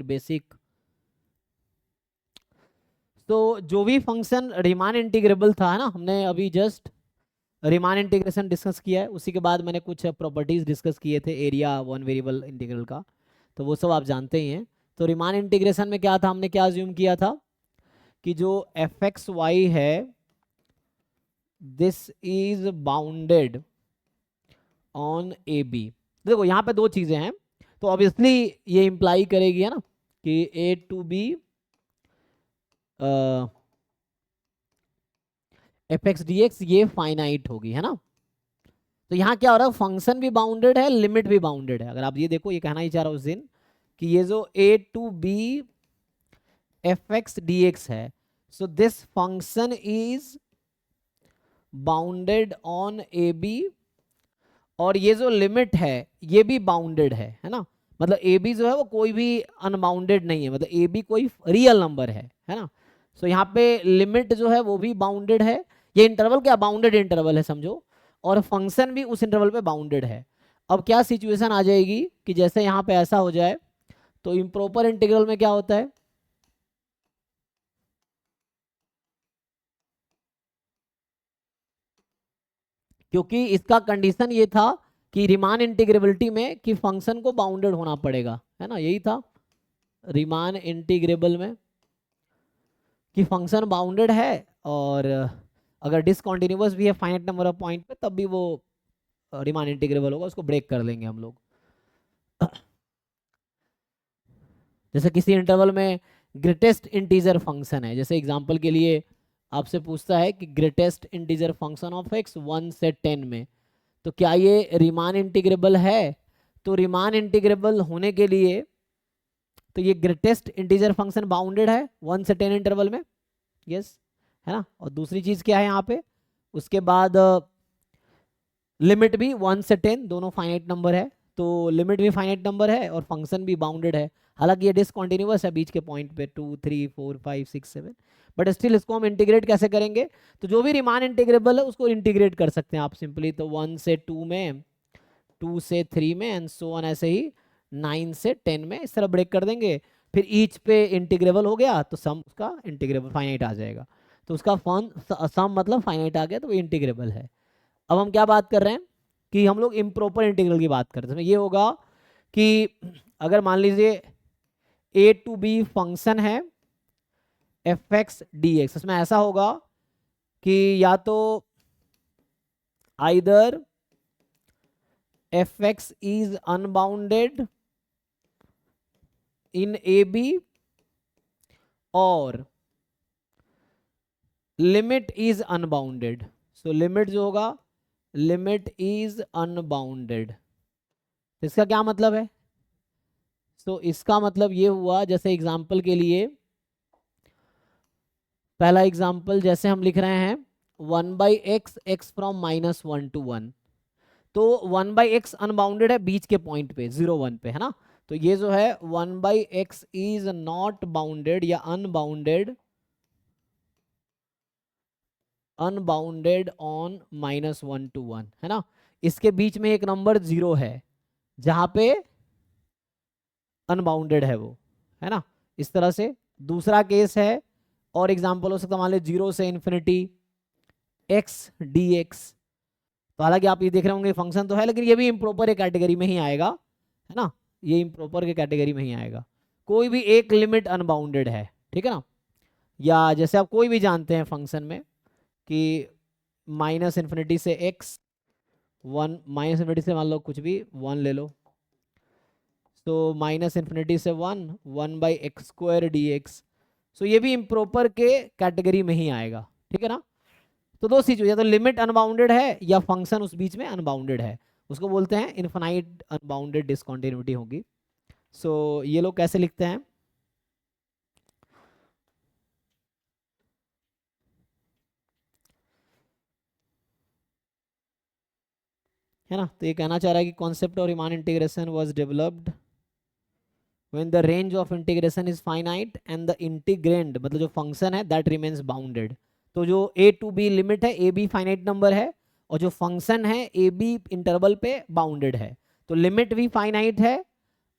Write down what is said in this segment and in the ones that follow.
Basic. तो जो भी फंक्शन रीमान इंटीग्रेबल था ना, हमने अभी जस्ट रीमान इंटीग्रेशन डिस्कस किया है, उसी के बाद मैंने कुछ प्रॉपर्टीज डिस्कस किए थे एरिया वन वेरिएबल इंटीग्रल का, तो वो सब आप जानते ही हैं। तो रीमान इंटीग्रेशन में क्या था, हमने क्या अज्यूम किया था कि जो एफ एक्स वाई है this is bounded on a b. देखो यहाँ पे दो चीजें हैं, तो ऑब्वियसली ये इंप्लाई करेगी है ना कि a to b f x d x ये फाइनाइट होगी, है ना। तो यहाँ क्या हो रहा है, फंक्शन भी बाउंडेड है, लिमिट भी बाउंडेड है। अगर आप ये देखो, ये कहना ही चाह रहा हूँ उस दिन कि ये जो a to b f x d x है, so this function is bounded on a b, और ये जो लिमिट है ये भी बाउंडेड है ना। मतलब ए बी जो है वो कोई भी अनबाउंडेड नहीं है, मतलब ए बी कोई रियल नंबर है ना। सो यहाँ पे लिमिट जो है वो भी बाउंडेड है, ये इंटरवल क्या बाउंडेड इंटरवल है समझो, और फंक्शन भी उस इंटरवल पे बाउंडेड है। अब क्या सिचुएशन आ जाएगी कि जैसे यहाँ पे ऐसा हो जाए, तो इम्प्रॉपर इंटीग्रल में क्या होता है, क्योंकि इसका कंडीशन ये था कि रीमान इंटीग्रेबिलिटी में कि फंक्शन को बाउंडेड होना पड़ेगा, है ना, यही था रीमान इंटीग्रेबल में कि फंक्शन बाउंडेड है, और अगर डिसकंटिन्यूअस भी है फाइनाइट नंबर ऑफ पॉइंट पे तब भी वो रीमान इंटीग्रेबल होगा, उसको ब्रेक कर देंगे हम लोग। जैसे किसी इंटरवल में ग्रेटेस्ट इंटीजर फंक्शन है, जैसे एग्जांपल के लिए आपसे पूछता है कि greatest integer function of x 1 से 10 में, तो क्या ये रीमान इंटीग्रेबल है। तो रीमान इंटीग्रेबल होने के लिए तो ये ग्रेटेस्ट इंटीजर फंक्शन बाउंडेड है 1 से 10 इंटरवल में, यस, है ना। और दूसरी चीज क्या है यहाँ पे, उसके बाद लिमिट भी 1 से 10 दोनों फाइनाइट नंबर है, तो लिमिट भी फाइनाइट नंबर है और फंक्शन भी बाउंडेड है। हालांकि ये डिसकंटिन्यूअस है बीच के पॉइंट पे 2 3 4 5 6 7, बट स्टिल इसको हम इंटीग्रेट कैसे करेंगे, तो जो भी रीमान इंटीग्रेबल है उसको इंटीग्रेट कर सकते हैं आप सिंपली। तो 1 से 2 में, 2 से 3 में, एंड सो ऑन, ऐसे ही 9 से 10 में, इस तरह ब्रेक कर देंगे। फिर ईच पे इंटीग्रेबल हो गया तो सम उसका इंटीग्रेबल फाइनाइट आ जाएगा, तो उसका फन सम मतलब फाइनाइट आ गया तो वो इंटीग्रेबल है। अब हम क्या बात कर रहे हैं कि हम लोग इम्प्रॉपर इंटीग्रल की बात कर रहे हैं। ये होगा कि अगर मान लीजिए ए टू बी फंक्शन है एफ एक्स डी एक्स, इसमें ऐसा होगा कि या तो either f x is unbounded in a b और limit is unbounded. So limit जो होगा, लिमिट इज अनबाउंडेड। इसका क्या मतलब है, सो इसका मतलब ये हुआ, जैसे एग्जांपल के लिए पहला एग्जांपल जैसे हम लिख रहे हैं 1/x x फ्रॉम -1 to 1, तो 1/x अनबाउंडेड है बीच के पॉइंट पे 0 1 पे, है ना। तो ये जो है 1/x इज नॉट बाउंडेड या अनबाउंडेड, अनबाउंडेड ऑन -1 to 1, है ना। इसके बीच में एक नंबर 0 है जहां पे अनबाउंडेड है वो, है ना। इस तरह से दूसरा केस है, और एग्जांपल हो सकता है मान लो 0 से इन्फिनिटी x dx। तो हालांकि आप ये देख रहे होंगे फंक्शन तो है, लेकिन ये भी इम्प्रॉपर के कैटेगरी में ही आएगा, है ना, ये इम्प्रॉपर के कैटेगरी में ही आएगा। कोई भी एक लिमिट अनबाउंडेड है, ठीक है ना। या जैसे आप कोई भी जानते हैं फंक्शन में कि -इन्फिनिटी से x 1, -इन्फिनिटी से मान लो कुछ भी 1 ले लो, तो -इन्फिनिटी से 1/x² dx, सो ये भी इम्प्रॉपर के कैटेगरी में ही आएगा, ठीक है ना। तो दो चीज, या तो लिमिट अनबाउंडेड है या फंक्शन उस बीच में अनबाउंडेड है, उसको बोलते हैं इनफाइनाइट अनबाउंडेड डिसकंटिन्यूटी होगी। सो ये लोग कैसे लिखते हैं, है ना। तो ये कहना चाह रहा है कि concept of Riemann integration was developed when the range of integration is finite and the integrand मतलब जो फंक्शन है दैट रिमेन्स बाउंडेड। तो जो a टू b लिमिट है, a b फाइनाइट नंबर है, और जो फंक्शन है a b इंटरवल पे बाउंडेड है, तो लिमिट भी फाइनाइट है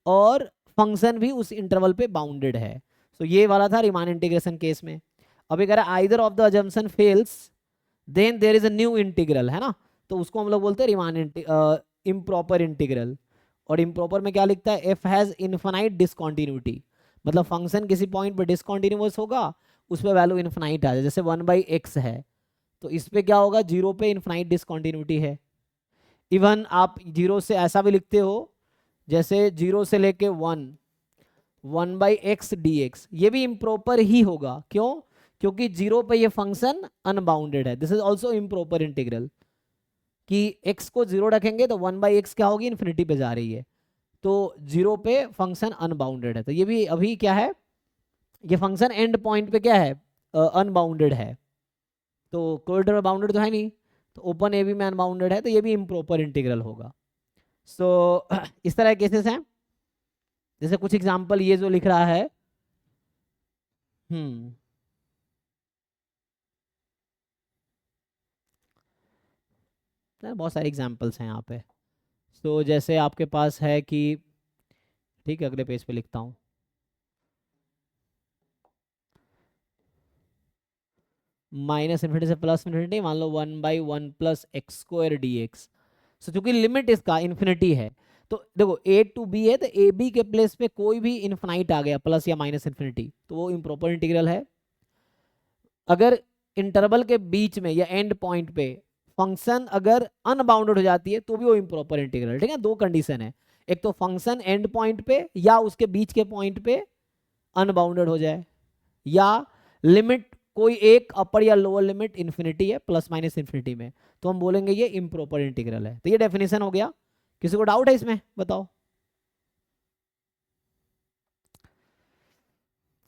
और फंक्शन भी उस इंटरवल पे बाउंडेड है। तो ये वाला था रीमान इंटीग्रेशन केस में। अभी कह रहा है either of the assumption fails then there is a new integral, है ना, तो उसको हम लोग बोलते हैं रीमान इम्प्रॉपर इंटीग्रल। और इम्प्रॉपर में क्या लिखता है, एफ हैज इन्फिनाइट डिसकंटिन्यूटी, मतलब फंक्शन किसी पॉइंट पे डिसकंटिन्यूअस होगा, उस पर वैल्यू इन्फिनाइट आ जाए, जैसे 1/x है, तो इस पे क्या होगा, जीरो पे इन्फिनाइट डिसकंटिन्यूटी है। इवन आप जीरो से ऐसा भी लिखते हो, जैसे जीरो से लेके 1/x dx, ये भी इम्प्रॉपर ही होगा। क्यों? क्योंकि जीरो पे ये फंक्शन अनबाउंडेड है। This is also improper integral, कि x को जीरो रखेंगे तो 1/x क्या होगी, इन्फिनिटी पे जा रही है, तो जीरो पे फंक्शन अनबाउंडेड है। तो ये भी अभी क्या है, ये फंक्शन एंड पॉइंट पे क्या है, अनबाउंडेड है, तो कोरिडोर बाउंडेड तो है नहीं, तो ओपन ए बी में अनबाउंडेड है, तो ये भी इम्प्रॉपर इंटीग्रल होगा। सो इस तरह के केसेस हैं। जैसे कुछ एग्जांपल ये जो लिख रहा है, हम्म बहुत सारे एग्जांपल्स हैं यहाँ पे। तो जैसे आपके पास है कि, ठीक है, अगले पेज पे लिखता हूँ। माइनस इन्फिनिटी से प्लस इन्फिनिटी, मान लो 1/1 plus x square d x. So चूंकि लिमिट इसका इन्फिनिटी है, तो देखो ए टू बी है, तो ए बी के प्लेस पे कोई भी इन्फिनाइट आ गया प्लस या माइनस इन्फिनिटी, तो वो इम्प्रॉपर इंटीग्रल है। अगर इंटरवल के बीच में या एंड पॉइंट पे फंक्शन अगर अनबाउंडेड हो जाती है, तो भी वो इम्प्रॉपर इंटीग्रल। ठीक है, दो कंडीशन है, एक तो फंक्शन एंड पॉइंट पे या उसके बीच के पॉइंट पे अनबाउंडेड हो जाए, या लिमिट कोई एक अपर या लोअर लिमिट इन्फिनिटी है प्लस माइनस इन्फिनिटी में, तो हम बोलेंगे ये इम्प्रॉपर इंटीग्रल है। तो ये डेफिनेशन हो गया। किसी को डाउट है इसमें, बताओ,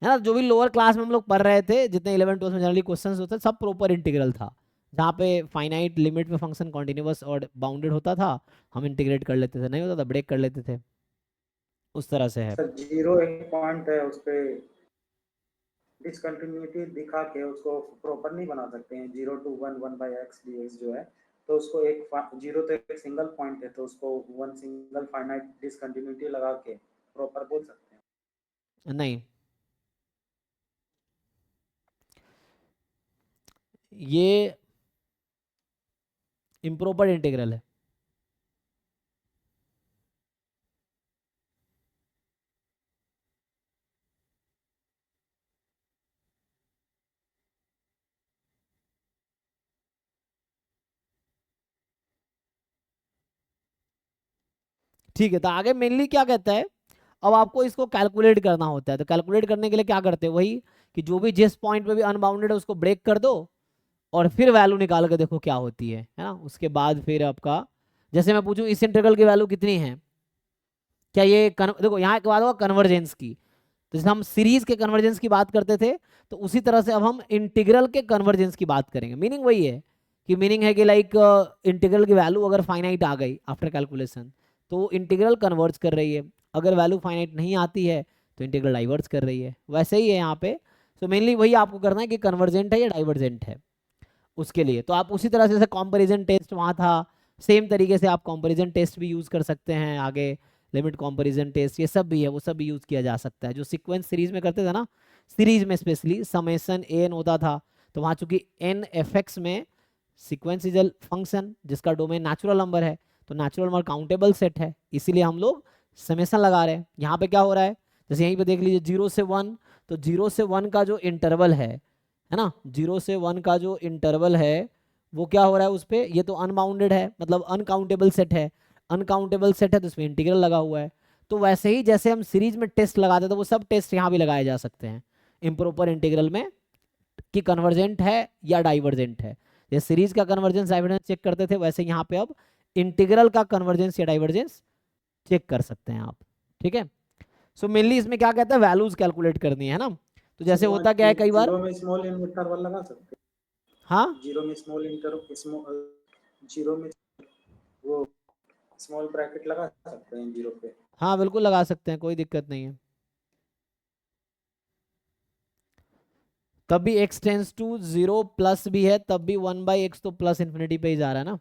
है ना। जो भी लोअर क्लास में हम लोग पढ़ रहे थे, जितने 11 12 में जनरली क्वेश्चंस होते सब प्रॉपर इंटीग्रल था, जहाँ पे फाइनाइट लिमिट में फंक्शन कॉन्टिन्यूअस और बाउंडेड होता था, हम इंटीग्रेट कर लेते थे, नहीं होता था ब्रेक कर लेते थे, उस तरह से है। सर जीरो एक पॉइंट है, उस पे डिसकंटिन्यूटी दिखा के उसको प्रॉपर नहीं बना सकते हैं। 0 to 1 1/x dx जो है, तो उसको एक जीरो तो एक सिंगल पॉइंट है, तो उसको वन सिंगल फाइनाइट डिसकंटिन्यूटी लगा के प्रॉपर बोल सकते हैं। नहीं, ये इम्प्रॉपर इंटीग्रल है। ठीक है, तो आगे मेनली क्या कहता है, अब आपको इसको कैलकुलेट करना होता है, तो कैलकुलेट करने के लिए क्या करते हैं, वही कि जो भी जिस पॉइंट पे भी अनबाउंडेड है उसको ब्रेक कर दो, और फिर वैल्यू निकाल के देखो क्या होती है ना। उसके बाद फिर आपका, जैसे मैं पूछूं इस इंटीग्रल की वैल्यू कितनी है, क्या ये देखो यहाँ एक बात होगा कन्वर्जेंस की, तो जैसे हम सीरीज के कन्वर्जेंस की बात करते थे, तो उसी तरह से अब हम इंटीग्रल के कन्वर्जेंस की बात करेंगे। मीनिंग वही है, कि मीनिंग है कि लाइक इंटीग्रल की वैल्यू अगर फाइनाइट आ गई आफ्टर कैलकुलेशन, तो इंटीग्रल कन्वर्ज कर रही है, अगर वैल्यू फाइनाइट नहीं आती है तो इंटीग्रल डाइवर्ज कर रही है। वैसे ही है यहाँ पे, तो मेनली वही आपको करना है कि कन्वर्जेंट है या डाइवर्जेंट है उसके लिए। तो आप उसी तरह से, जैसे कंपैरिजन टेस्ट वहाँ था, सेम तरीके से आप कंपैरिजन टेस्ट भी यूज़ कर सकते हैं आगे, लिमिट कंपैरिजन टेस्ट ये सब भी है, वो सब भी यूज़ किया जा सकता है। जो सीक्वेंस सीरीज में करते थे ना, सीरीज में स्पेशली समेसन एन होता था, तो वहाँ चूंकि एन एफ एक्स में सिक्वेंसिजल फंक्शन जिसका डोमेन नेचुरल नंबर है, तो नेचुरल नंबर काउंटेबल सेट है, इसीलिए हम लोग समेसन लगा रहे हैं। यहाँ पे क्या हो रहा है, जैसे यहीं पे देख लीजिए 0 से 1, तो 0 से 1 का जो इंटरवल है ना, 0 से 1 का जो इंटरवल है वो क्या हो रहा है उस पर, ये तो अनबाउंडेड है, मतलब अनकाउंटेबल सेट है, अनकाउंटेबल सेट है तो उसमें इंटीग्रल लगा हुआ है। तो वैसे ही जैसे हम सीरीज में टेस्ट लगाते थे, वो सब टेस्ट यहाँ भी लगाए जा सकते हैं इम्प्रॉपर इंटीग्रल में, कि कन्वर्जेंट है या डाइवर्जेंट है। जैसे सीरीज का कन्वर्जेंस डाइवर्जेंस चेक करते थे, वैसे यहाँ पे अब इंटीग्रल का कन्वर्जेंस या डाइवर्जेंस चेक कर सकते हैं आप। ठीक है, सो मेनली इसमें क्या कहता है, वैल्यूज कैलकुलेट करनी है ना। तो जैसे होता क्या है कई बार, जीरो में स्मॉल इंटरवल लगा सकते हैं। हाँ जीरो में स्मॉल जीरो में वो स्मॉल ब्रैकेट लगा सकते हैं जीरो पे। हाँ बिल्कुल लगा सकते हैं, कोई दिक्कत नहीं है। तब भी x टेंस टू 0 प्लस भी है, तब भी 1/x तो प्लस इन्फिनिटी पे ही जा रहा है ना।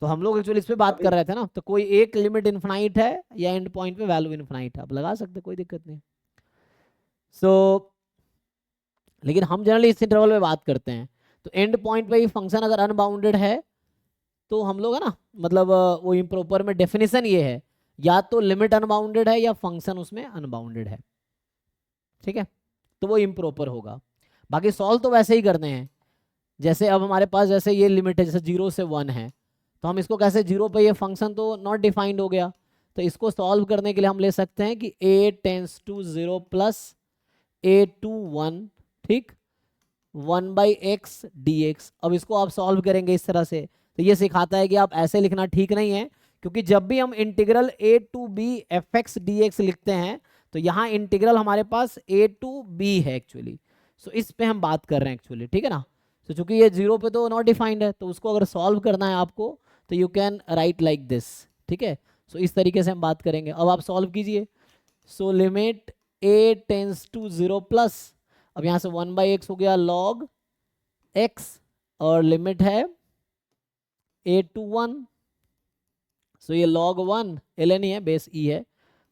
तो हम लोग एक्चुअली इस पे बात अभी कर रहे थे ना, तो कोई एक लिमिट इन्फिनाइट है या एंड पॉइंट पे वैल्यू इन्फिनाइट है, आप लगा सकते कोई दिक्कत नहीं। सो लेकिन हम जनरली इस इंटरवल में बात करते हैं, तो एंड पॉइंट पे ही फंक्शन अगर अनबाउंडेड है तो हम लोग है ना, मतलब वो इम्प्रॉपर में डेफिनेशन ये है, या तो लिमिट अनबाउंडेड है या फंक्शन उसमें अनबाउंडेड है, ठीक है, तो वो इम्प्रॉपर होगा। बाकी सॉल्व तो वैसे ही करने हैं, जैसे अब हमारे पास जैसे ये लिमिट है, जैसे 0 से 1 है, तो हम इसको कैसे 0 पे, ये फंक्शन तो नॉट डिफाइंड हो गया, तो इसको सॉल्व करने के लिए हम ले सकते हैं कि a tends to 0 plus a to 1, ठीक, 1/x dx। अब इसको आप सॉल्व करेंगे इस तरह से, तो ये सिखाता है कि आप ऐसे लिखना ठीक नहीं है, क्योंकि जब भी हम integral a to b fx dx लिखते हैं तो यहाँ इंटीग्रल हमारे पास a टू b है एक्चुअली, सो इस पे हम बात कर रहे हैं एक्चुअली, ठीक है ना। तो चूंकि ये 0 पे तो नॉट डिफाइंड है, तो उसको अगर सॉल्व करना है आपको तो you can write like this, ठीक है। सो इस तरीके से हम बात करेंगे। अब आप सॉल्व कीजिए। So limit a tends to 0 plus, अब यहाँ से 1/x हो गया log x, और लिमिट है a टू 1, सो ये log 1 ln ही है, बेस e है,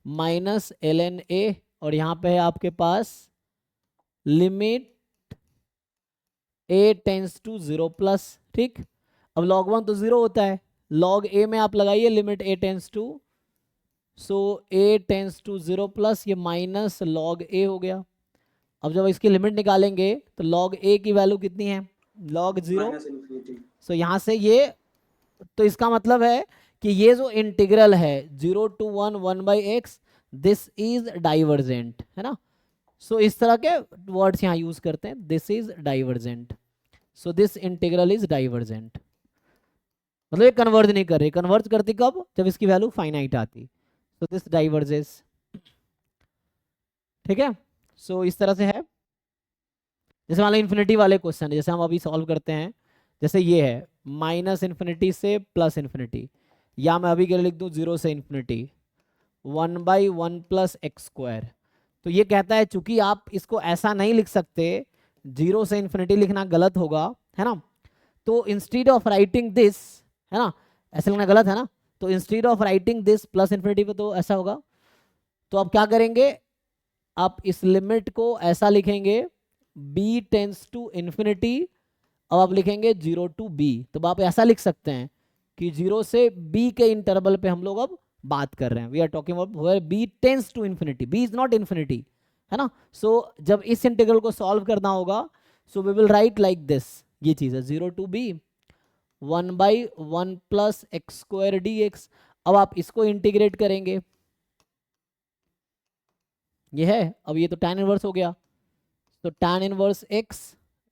माइनस ln a, और यहाँ पे है आपके पास limit a tends to 0 plus, ठीक। अब log 1 तो 0 होता है, log a में आप लगाइए limit a tends to, so a tends to 0 plus, ये माइनस log a हो गया। अब जब इसकी लिमिट निकालेंगे तो log a की वैल्यू कितनी है, log 0, माइनस इन्फिनिटी। सो यहाँ से ये, तो इसका मतलब है कि ये जो इंटीग्रल है 0 to 1 1/x, this is divergent, है ना। सो इस तरह के वर्ड्स यहाँ यूज करते हैं, this is divergent, so this integral is divergent, मतलब ये कन्वर्ज नहीं कर रही, कन्वर्ज करती कब, जब इसकी वैल्यू फाइनाइट आती, सो दिस डाइवर्जेस, ठीक है। सो इस तरह से है। जैसे मान लो इन्फिनिटी वाले क्वेश्चन, जैसे हम अभी सॉल्व करते हैं, जैसे ये है माइनस इन्फिनिटी से प्लस इन्फिनिटी, या मैं अभी के लिए लिख दूं 0 से इन्फिनिटी 1/1 प्लस एक्स स्क्वायर। तो ये कहता है चूंकि आप इसको ऐसा नहीं लिख सकते, 0 से इन्फिनिटी लिखना गलत होगा, है ना, तो इंस्टीड ऑफ राइटिंग दिस, है ना, ऐसे लिखना गलत है ना, तो instead of writing this plus infinity पे तो ऐसा होगा, तो आप क्या करेंगे, आप इस लिमिट को ऐसा लिखेंगे b टेंस टू इन्फिनिटी, अब आप लिखेंगे 0 टू b, तो आप ऐसा लिख सकते हैं कि 0 से b के इंटरवल पे हम लोग अब बात कर रहे हैं, we are talking about where b tends to infinity, b is not infinity, है ना। सो जब इस इंटीग्रल को सॉल्व करना होगा, so we will write like this, ये चीज है 0 to b 1/1 plus x square dx। अब आप इसको इंटीग्रेट करेंगे, ये है, अब ये तो tan इनवर्स हो गया, तो tan इनवर्स x,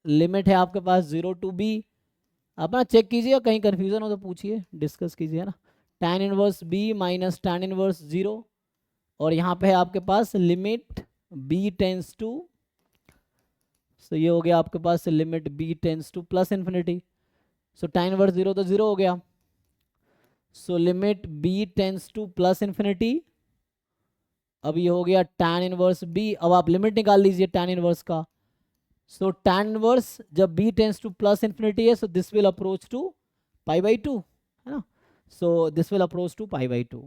लिमिट है आपके पास 0 टू b, आप ना चेक कीजिए, कहीं कंफ्यूजन हो तो पूछिए, डिस्कस कीजिए ना, tan inverse b minus tan inverse 0, और यहाँ पे है आपके पास limit b tends to, so ये हो गया आपके पास limit b tends to plus infinity, so tan inverse 0 तो 0 हो गया, so limit b tends to plus infinity, अब ये हो गया tan इनवर्स b, अब आप लिमिट निकाल लीजिए tan इनवर्स का, सो tan इनवर्स जब b tends to plus infinity है, so this will approach to π/2, है ना, so this will approach to π/2,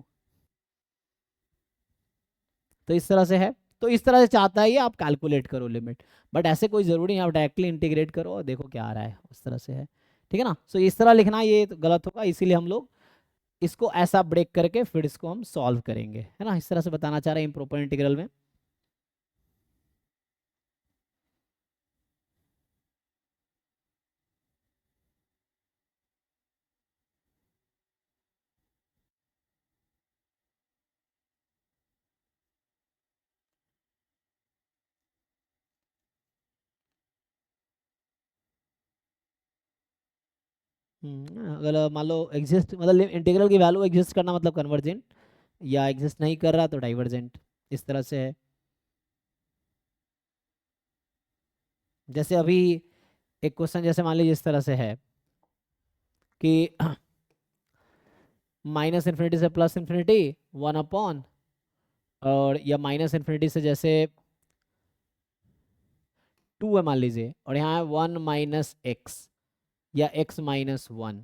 तो इस तरह से है, तो इस तरह से चाहता है ये, आप कैलकुलेट करो लिमिट, बट ऐसे कोई जरूरी नहीं, आप डायरेक्टली इंटीग्रेट करो और देखो क्या आ रहा है, उस तरह से है, ठीक है ना। सो इस तरह लिखना ये तो गलत होगा, इसीलिए हम लोग इसको ऐसा ब्रेक करके फिर इसको हम सॉल्व करेंगे, है ना, इस तरह से बताना चाह रहे हैं इम्प्रॉपर इंटीग्रल में। अगर मान लो एग्जिस्ट, मतलब इंटीग्रल की वैल्यू एग्जिस्ट करना मतलब कन्वर्जेंट, या एग्जिस्ट नहीं कर रहा तो डाइवर्जेंट, इस तरह से है। जैसे अभी एक क्वेश्चन जैसे मान लीजिए इस तरह से है कि माइनस इन्फिनिटी से प्लस इन्फिनिटी 1/, और या माइनस इन्फिनिटी से जैसे 2 है मान लीजिए, और यहाँ है 1 - x या x - 1,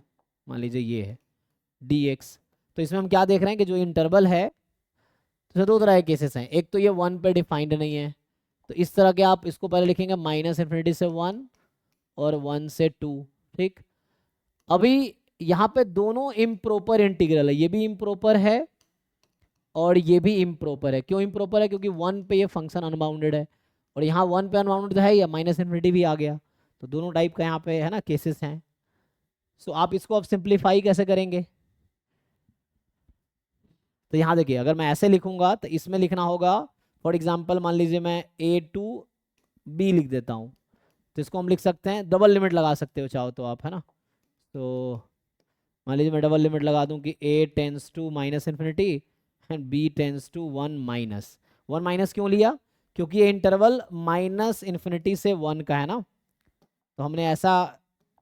मान लीजिए ये है, dx। तो इसमें हम क्या देख रहे हैं कि जो इंटरवल है, तो दो तरह के केसेस हैं। एक तो ये 1 पे डिफाइंड नहीं है, तो इस तरह के आप इसको पहले लिखेंगे -∞ से 1 और 1 से 2। ठीक, अभी यहाँ पे दोनों इम्प्रॉपर इंटीग्रल है, ये भी इम्प्रॉपर है और ये भी इम्प्रॉपर है। क्यों इम्प्रॉपर है? क्योंकि 1 पे ये फंक्शन अनबाउंडेड है, और यहाँ 1 पे अनबाउंडेड तो है, या -∞ भी आ गया। तो दोनों टाइप का यहाँ पे है ना केसेस हैं। सो आप इसको अब सिंप्लीफाई कैसे करेंगे? तो यहाँ देखिए, अगर मैं ऐसे लिखूंगा तो इसमें लिखना होगा, फॉर एग्जाम्पल मान लीजिए मैं a to b लिख देता हूँ, तो इसको हम लिख सकते हैं, डबल लिमिट लगा सकते हो चाहो तो आप, है ना। तो मान लीजिए मैं डबल लिमिट लगा दूं कि a tends to -∞ and b tends to 1 minus क्यों लिया? क्योंकि ये इंटरवल -∞ से 1 का है ना। तो हमने ऐसा,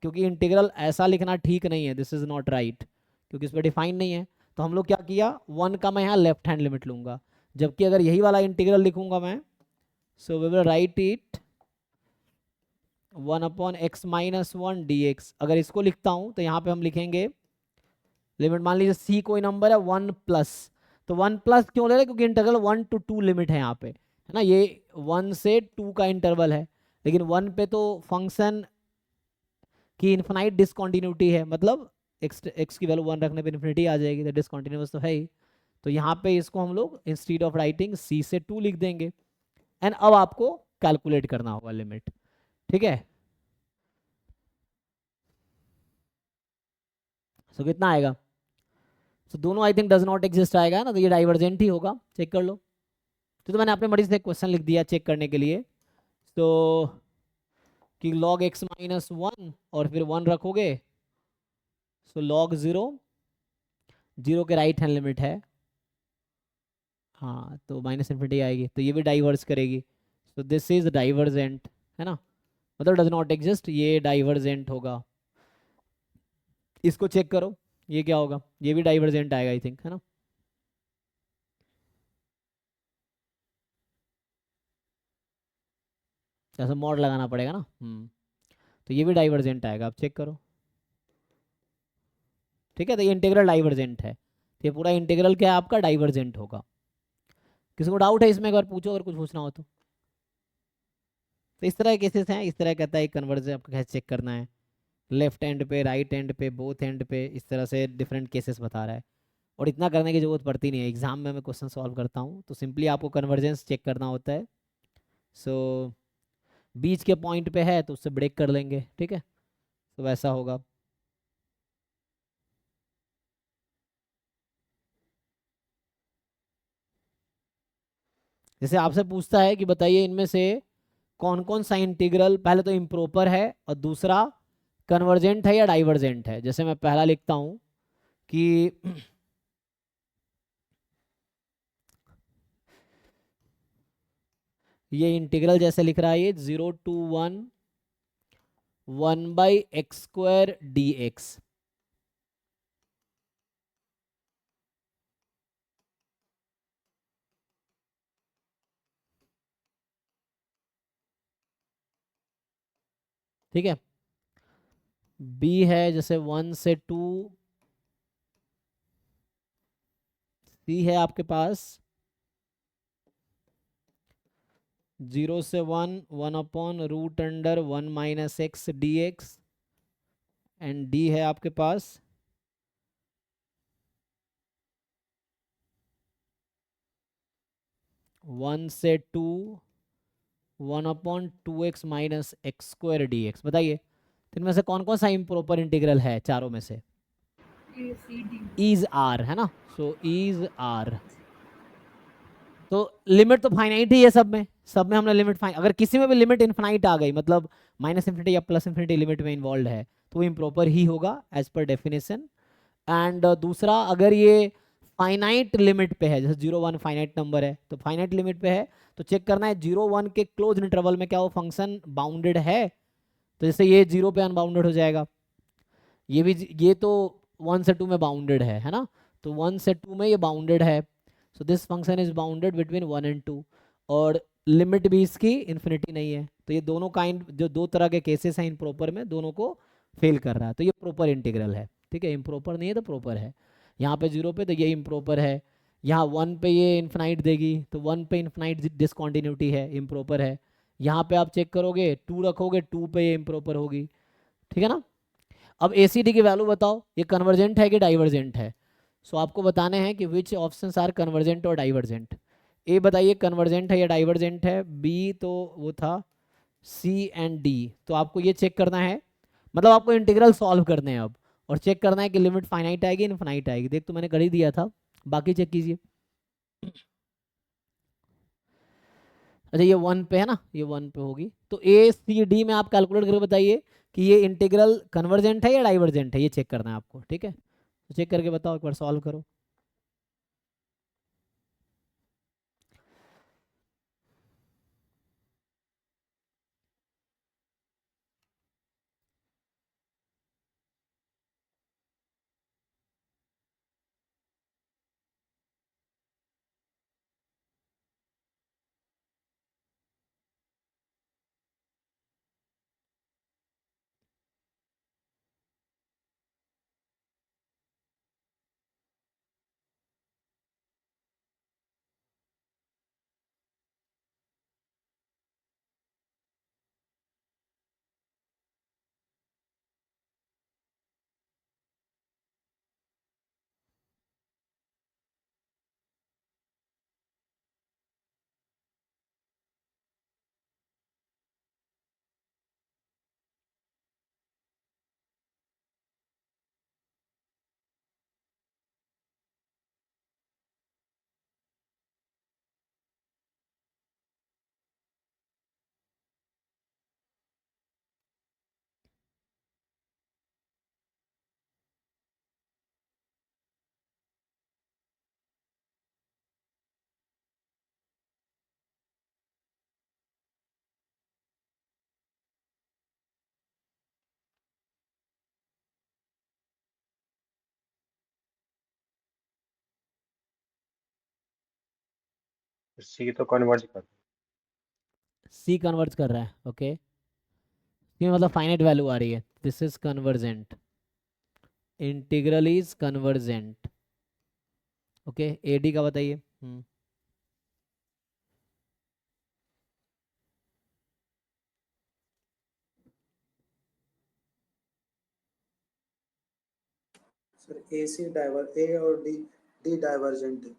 क्योंकि इंटीग्रल ऐसा लिखना ठीक नहीं है, दिस इज नॉट राइट, क्योंकि इस पर डिफाइन नहीं है। तो हम लोग क्या किया, 1 का मैं यहाँ लेफ्ट हैंड लिमिट लूंगा, जबकि अगर यही वाला इंटीग्रल लिखूंगा मैं, so we will write it 1/x-1 dx। अगर इसको लिखता हूँ तो यहाँ पे हम लिखेंगे लिमिट, मान लीजिए c कोई नंबर है 1+, तो 1+ क्यों ले रहे हैं? क्योंकि इंटरवल 1 to 2 लिमिट है यहाँ पे, है ना। ये 1 से 2 का इंटरवल है, लेकिन 1 पे तो फंक्शन की इन्फिनाइट डिसकंटिन्यूटी है, मतलब x की वैल्यू 1 रखने पे इन्फिनिटी आ जाएगी, तो डिसकंटिन्यूअस तो है ही। तो यहाँ पे इसको हम लोग इंस्टीड ऑफ राइटिंग c से 2 लिख देंगे, एंड अब आपको कैलकुलेट करना होगा लिमिट। ठीक है, सो कितना आएगा? तो दोनों I think does not exist आएगा ना, तो ये डाइवर्जेंट ही होगा, चेक कर लो। तो मैंने अपने मर्जी से क्वेश्चन लिख दिया चेक करने के लिए, तो कि log x-1 और फिर 1 रखोगे, सो log 0 के राइट हैंड लिमिट है, हाँ, तो -∞ आएगी, तो ये भी डाइवर्स करेगी। तो दिस इज डाइवर्जेंट, है ना, मतलब डज नॉट एग्जिस्ट, ये डाइवर्जेंट होगा। इसको चेक करो, ये क्या होगा, ये भी डाइवर्जेंट आएगा आई थिंक, है ना। ऐसा मॉड लगाना पड़ेगा ना। तो ये भी डाइवर्जेंट आएगा, आप चेक करो। ठीक है, तो ये इंटीग्रल डाइवर्जेंट है, तो ये पूरा इंटीग्रल क्या है आपका, डाइवर्जेंट होगा। किसी को डाउट है इसमें? एक बार पूछो अगर कुछ पूछना हो तो इस तरह के केसेस हैं, इस तरह कहता है कन्वर्जन आपको कैसे चेक करना है, लेफ्ट एंड पे, राइट एंड पे, बोथ एंड पे, इस तरह से डिफरेंट केसेस बता रहा है। और इतना करने की जरूरत पड़ती नहीं है, एग्जाम में मैं क्वेश्चन सॉल्व करता हूँ तो सिंपली आपको कन्वर्जेंस चेक करना होता है। सो बीच के पॉइंट पे है तो उससे ब्रेक कर लेंगे, ठीक है, तो वैसा होगा। जैसे आपसे पूछता है कि बताइए इनमें से कौन कौन सा इंटीग्रल पहले तो इम्प्रॉपर है और दूसरा कन्वर्जेंट है या डाइवर्जेंट है। जैसे मैं पहला लिखता हूं कि ये इंटीग्रल जैसे लिख रहा है, ये 0 to 1 1/x² dx। ठीक है, b है जैसे 1 से 2, c है आपके पास 0 से 1 1/√1 - x dx, एंड d है आपके पास 1 से 2 1/2x - x² dx। बताइए तो इनमें से कौन कौन सा इम्प्रॉपर इंटीग्रल है चारों में से? इज आर, है ना, सो इज आर। तो लिमिट तो फाइनाइट ही है सब में हमने लिमिट फाइन, अगर किसी में भी लिमिट इनफाइनाइट आ गई, मतलब -∞ या +∞ लिमिट में इन्वॉल्व है, तो वो इम्प्रॉपर ही होगा एज पर डेफिनेशन। एंड दूसरा, अगर ये फाइनाइट लिमिट पे है, जैसे 0 1 फाइनाइट नंबर है, तो फाइनाइट लिमिट पे है तो चेक करना है 0 1 के क्लोज इंटरवल में क्या वो फंक्शन बाउंडेड है। तो जैसे ये 0 पे अनबाउंडेड हो जाएगा, ये भी, ये तो 1 से 2 में बाउंडेड है ना, तो 1 से 2 में ये बाउंडेड है। So this function is bounded between 1 and 2, और लिमिट भी इसकी इन्फिनिटी नहीं है। तो ये दोनों काइंड, जो दो तरह के केसेस हैं इन प्रॉपर में, दोनों को फेल कर रहा है, तो ये प्रॉपर इंटीग्रल है। ठीक है, इम्प्रॉपर नहीं है तो प्रॉपर है। यहाँ पे 0 पे तो ये इम्प्रॉपर है, यहाँ 1 पे ये इन्फिनाइट देगी तो 1 पे इन्फिनाइट डिसकॉन्टिन्यूटी है, इम्प्रॉपर है। यहाँ पे आप चेक करोगे 2 रखोगे, 2 पे ये इम्प्रॉपर होगी, ठीक है ना। अब ACD की वैल्यू बताओ, ये कन्वर्जेंट है कि डाइवर्जेंट है। सो आपको बताने हैं कि विच ऑप्शंस आर कन्वर्जेंट और डाइवर्जेंट। ए बताइए कन्वर्जेंट है या डाइवर्जेंट है, बी तो वो था सी एंड डी। तो आपको ये चेक करना है, मतलब आपको इंटीग्रल सॉल्व करने हैं अब, और चेक करना है कि लिमिट फाइनाइट आएगी इनफाइनाइट आएगी। देख तो मैंने कर ही दिया था, बाकी चेक कीजिए। अच्छा ये 1 पे है ना, ये 1 पे होगी, तो ACD में आप कैलकुलेट करके बताइए कि ये इंटीग्रल कन्वर्जेंट है या डाइवर्जेंट है, ये चेक करना है आपको, ठीक है। तो चेक करके बताओ, एक बार सॉल्व करो। सी तो कन्वर्ज कर। सी कन्वर्ज कर रहा है, ओके। ये मतलब फाइनाइट वैल्यू आ रही है, this is convergent, integral is convergent, okay. AD का बताइए। सर ए और डी डाइवर्जेंट है।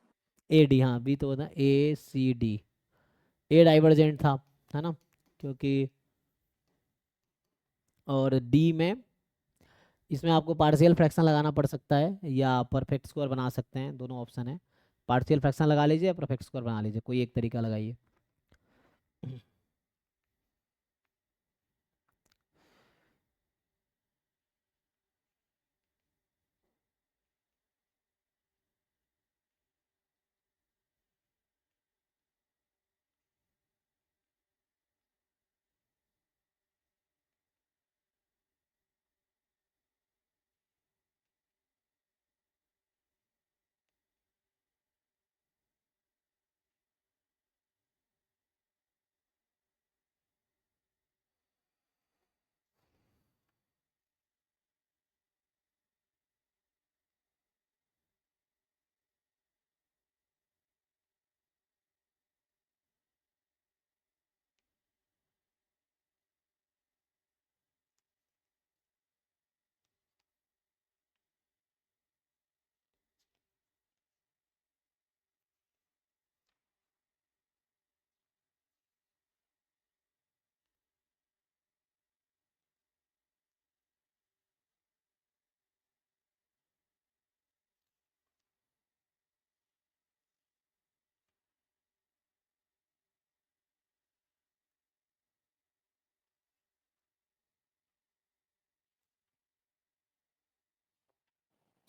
AD, हाँ बी तो बता, ACD, ए डाइवर्जेंट था, है ना, क्योंकि, और डी में इसमें आपको पार्शियल फ्रैक्शन लगाना पड़ सकता है या परफेक्ट स्क्वायर बना सकते हैं, दोनों ऑप्शन है। पार्शियल फ्रैक्शन लगा लीजिए या परफेक्ट स्क्वायर बना लीजिए, कोई एक तरीका लगाइए।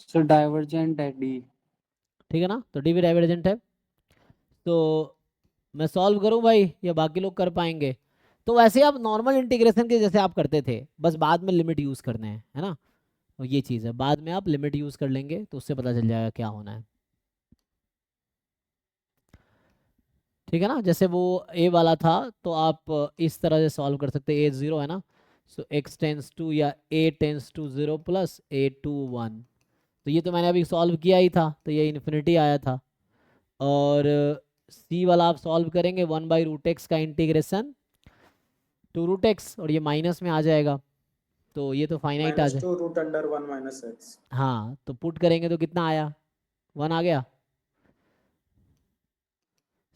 सर डाइवर्जेंट है डी। ठीक है ना, तो डी भी डाइवर्जेंट है। तो मैं सॉल्व करूं भाई या बाकी लोग कर पाएंगे। तो वैसे आप नॉर्मल इंटीग्रेशन के जैसे आप करते थे, बस बाद में लिमिट यूज़ करने हैं, है ना। तो ये चीज़ है, बाद में आप लिमिट यूज़ कर लेंगे तो उससे पता चल जाएगा क्या होना है, ठीक है ना। जैसे वो ए वाला था तो आप इस तरह से सॉल्व कर सकते हैं, A 0 है ना, सो x टेंस टू या a tends to 0 plus a to 1। तो ये तो मैंने अभी सॉल्व किया ही था, तो ये इन्फिनिटी आया था। और c वाला आप सॉल्व करेंगे 1/√x का इंटीग्रेशन टू रूट एक्स, और ये माइनस में आ जाएगा, तो ये तो फाइनाइट आ जाए। -2√(1 - x). हाँ, तो पुट करेंगे तो कितना आया, 1 आ गया।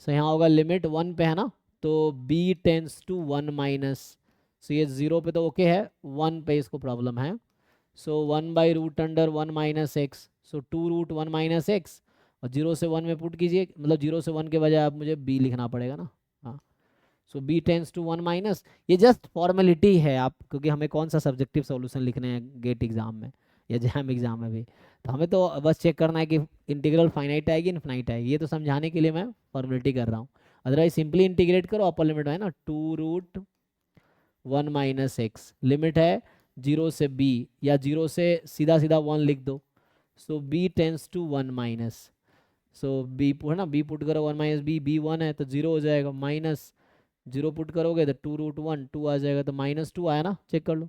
सो यहाँ होगा लिमिट 1 पे है ना, तो b टेंस टू 1 माइनस, सो ये 0 पे तो ओके है, 1 पे इसको प्रॉब्लम है। सो 1/√(1 - x), सो 2√1 - x, और 0 से 1 में पुट कीजिए, मतलब 0 से 1 के बजाय आप मुझे b लिखना पड़ेगा ना। हाँ, सो b टेंस टू 1 माइनस, ये जस्ट फॉर्मेलिटी है आप, क्योंकि हमें कौन सा सब्जेक्टिव सॉल्यूशन लिखने हैं गेट एग्जाम में या जैम एग्जाम में भी, तो हमें तो बस चेक करना है कि इंटीग्रल फाइनाइट आएगी इनफिनाइट आएगी, ये तो समझाने के लिए मैं फॉर्मेलिटी कर रहा हूँ। अदरवाइज सिंपली इंटीग्रेट करो, अपर लिमिट है ना 2√1 - x, लिमिट है 0 से b, या 0 से सीधा सीधा 1 लिख दो। So b tends to 1 minus, so b है ना, b पुट करो 1 - b, b 1 है तो 0 हो जाएगा, माइनस 0 पुट करोगे तो 2√1 2 आ जाएगा, तो -2 आया ना, चेक कर लो।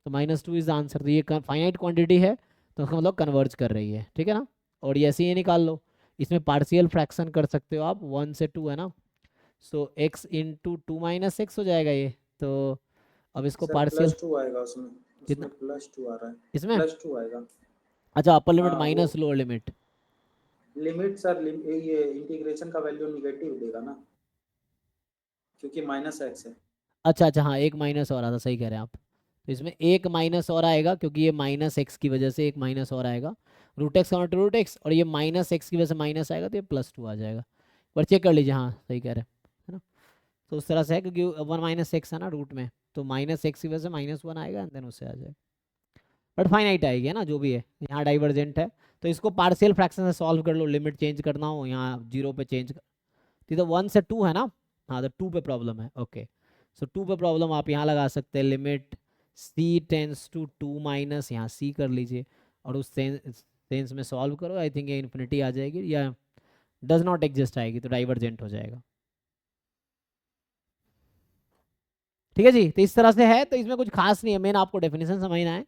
तो -2 इज आंसर। तो ये फाइनाइट क्वांटिटी है, तो उसका मतलब कन्वर्ज कर रही है, ठीक है ना। और ये ऐसे ही निकाल लो, इसमें पार्शियल फ्रैक्शन कर सकते हो आप, 1 से 2 है ना, सो x इंटू 2 - x हो जाएगा ये। तो अब इसको सर पार्शियल +2 आएगा उसमें, कितना उसमें +2 आ रहा है, इसमें, +2 आएगा। अच्छा अपर लिमिट हाँ वो minus lower limit, limit sir, ये इंटीग्रेशन का वैल्यू निगेटिव देगा ना, क्योंकि -x है। अच्छा अच्छा हाँ, एक माइनस और आता, सही कह रहे हैं आप। तो इसमें एक माइनस और आएगा, क्योंकि ये -x की वजह से एक माइनस और आएगा, √x और √x, और ये -x की वजह से माइनस आएगा, तो ये +2 आ जाएगा। पर चेक कर लीजिए, हाँ सही कह रहे हैं, है ना। तो उस तरह से है, क्योंकि 1 - x है ना रूट में, तो -x की वजह से -1 आएगा, एंड देन उससे आ जाएगा, बट फाइनाइट आएगी, है ना, जो भी है यहाँ डाइवर्जेंट है। तो इसको पार्शियल फ्रैक्शन से सॉल्व कर लो, लिमिट चेंज करना हो यहाँ 0 पे चेंज कर, तो 1 से 2 है ना, हाँ तो 2 पे प्रॉब्लम है, ओके। सो 2 पे प्रॉब्लम आप यहाँ लगा सकते हैं, limit c tends to 2 minus, यहाँ c कर लीजिए, और उस सेंस में सॉल्व करो, आई थिंक ये इन्फिनिटी आ जाएगी, या डज नॉट एग्जिस्ट आएगी, तो डाइवर्जेंट हो जाएगा, ठीक है जी। तो इस तरह से है, तो इसमें कुछ खास नहीं है, मेन आपको डेफिनेशन समझना है।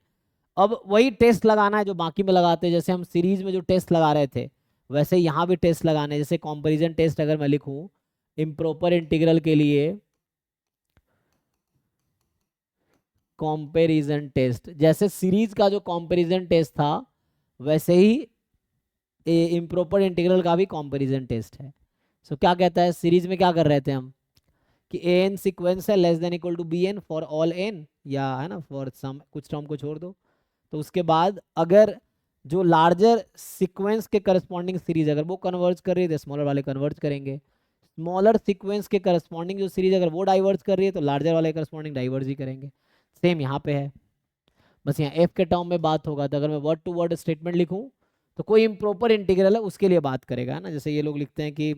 अब वही टेस्ट लगाना है जो बाकी में लगाते हैं, जैसे हम सीरीज में जो टेस्ट लगा रहे थे, वैसे यहाँ भी टेस्ट लगाने, जैसे कंपैरिजन टेस्ट अगर मैं लिखूं इम्प्रॉपर इंटीग्रल के लिए, कंपैरिजन टेस्ट, जैसे सीरीज का जो कंपैरिजन टेस्ट था, वैसे ही इम्प्रॉपर इंटीग्रल का भी कंपैरिजन टेस्ट है। सो क्या कहता है, सीरीज में क्या कर रहे थे हम, कि ए एन सिक्वेंस है less than equal to b n for all n, या है ना फॉर सम कुछ टर्म को छोड़ दो, तो उसके बाद अगर जो लार्जर सीक्वेंस के करस्पॉन्डिंग सीरीज अगर वो कन्वर्ज कर रही है, तो स्मॉलर वाले कन्वर्ज करेंगे, स्मॉलर सीक्वेंस के करस्पॉन्डिंग जो सीरीज अगर वो डाइवर्ज कर रही है, तो लार्जर वाले करस्पॉन्डिंग डाइवर्ज ही करेंगे। सेम यहाँ पे है, बस यहाँ एफ के टर्म में बात होगा, तो अगर मैं वर्ड टू वर्ड स्टेटमेंट लिखूँ, तो कोई इम्प्रॉपर इंटीग्रल है उसके लिए बात करेगा, है ना। जैसे ये लोग लिखते हैं कि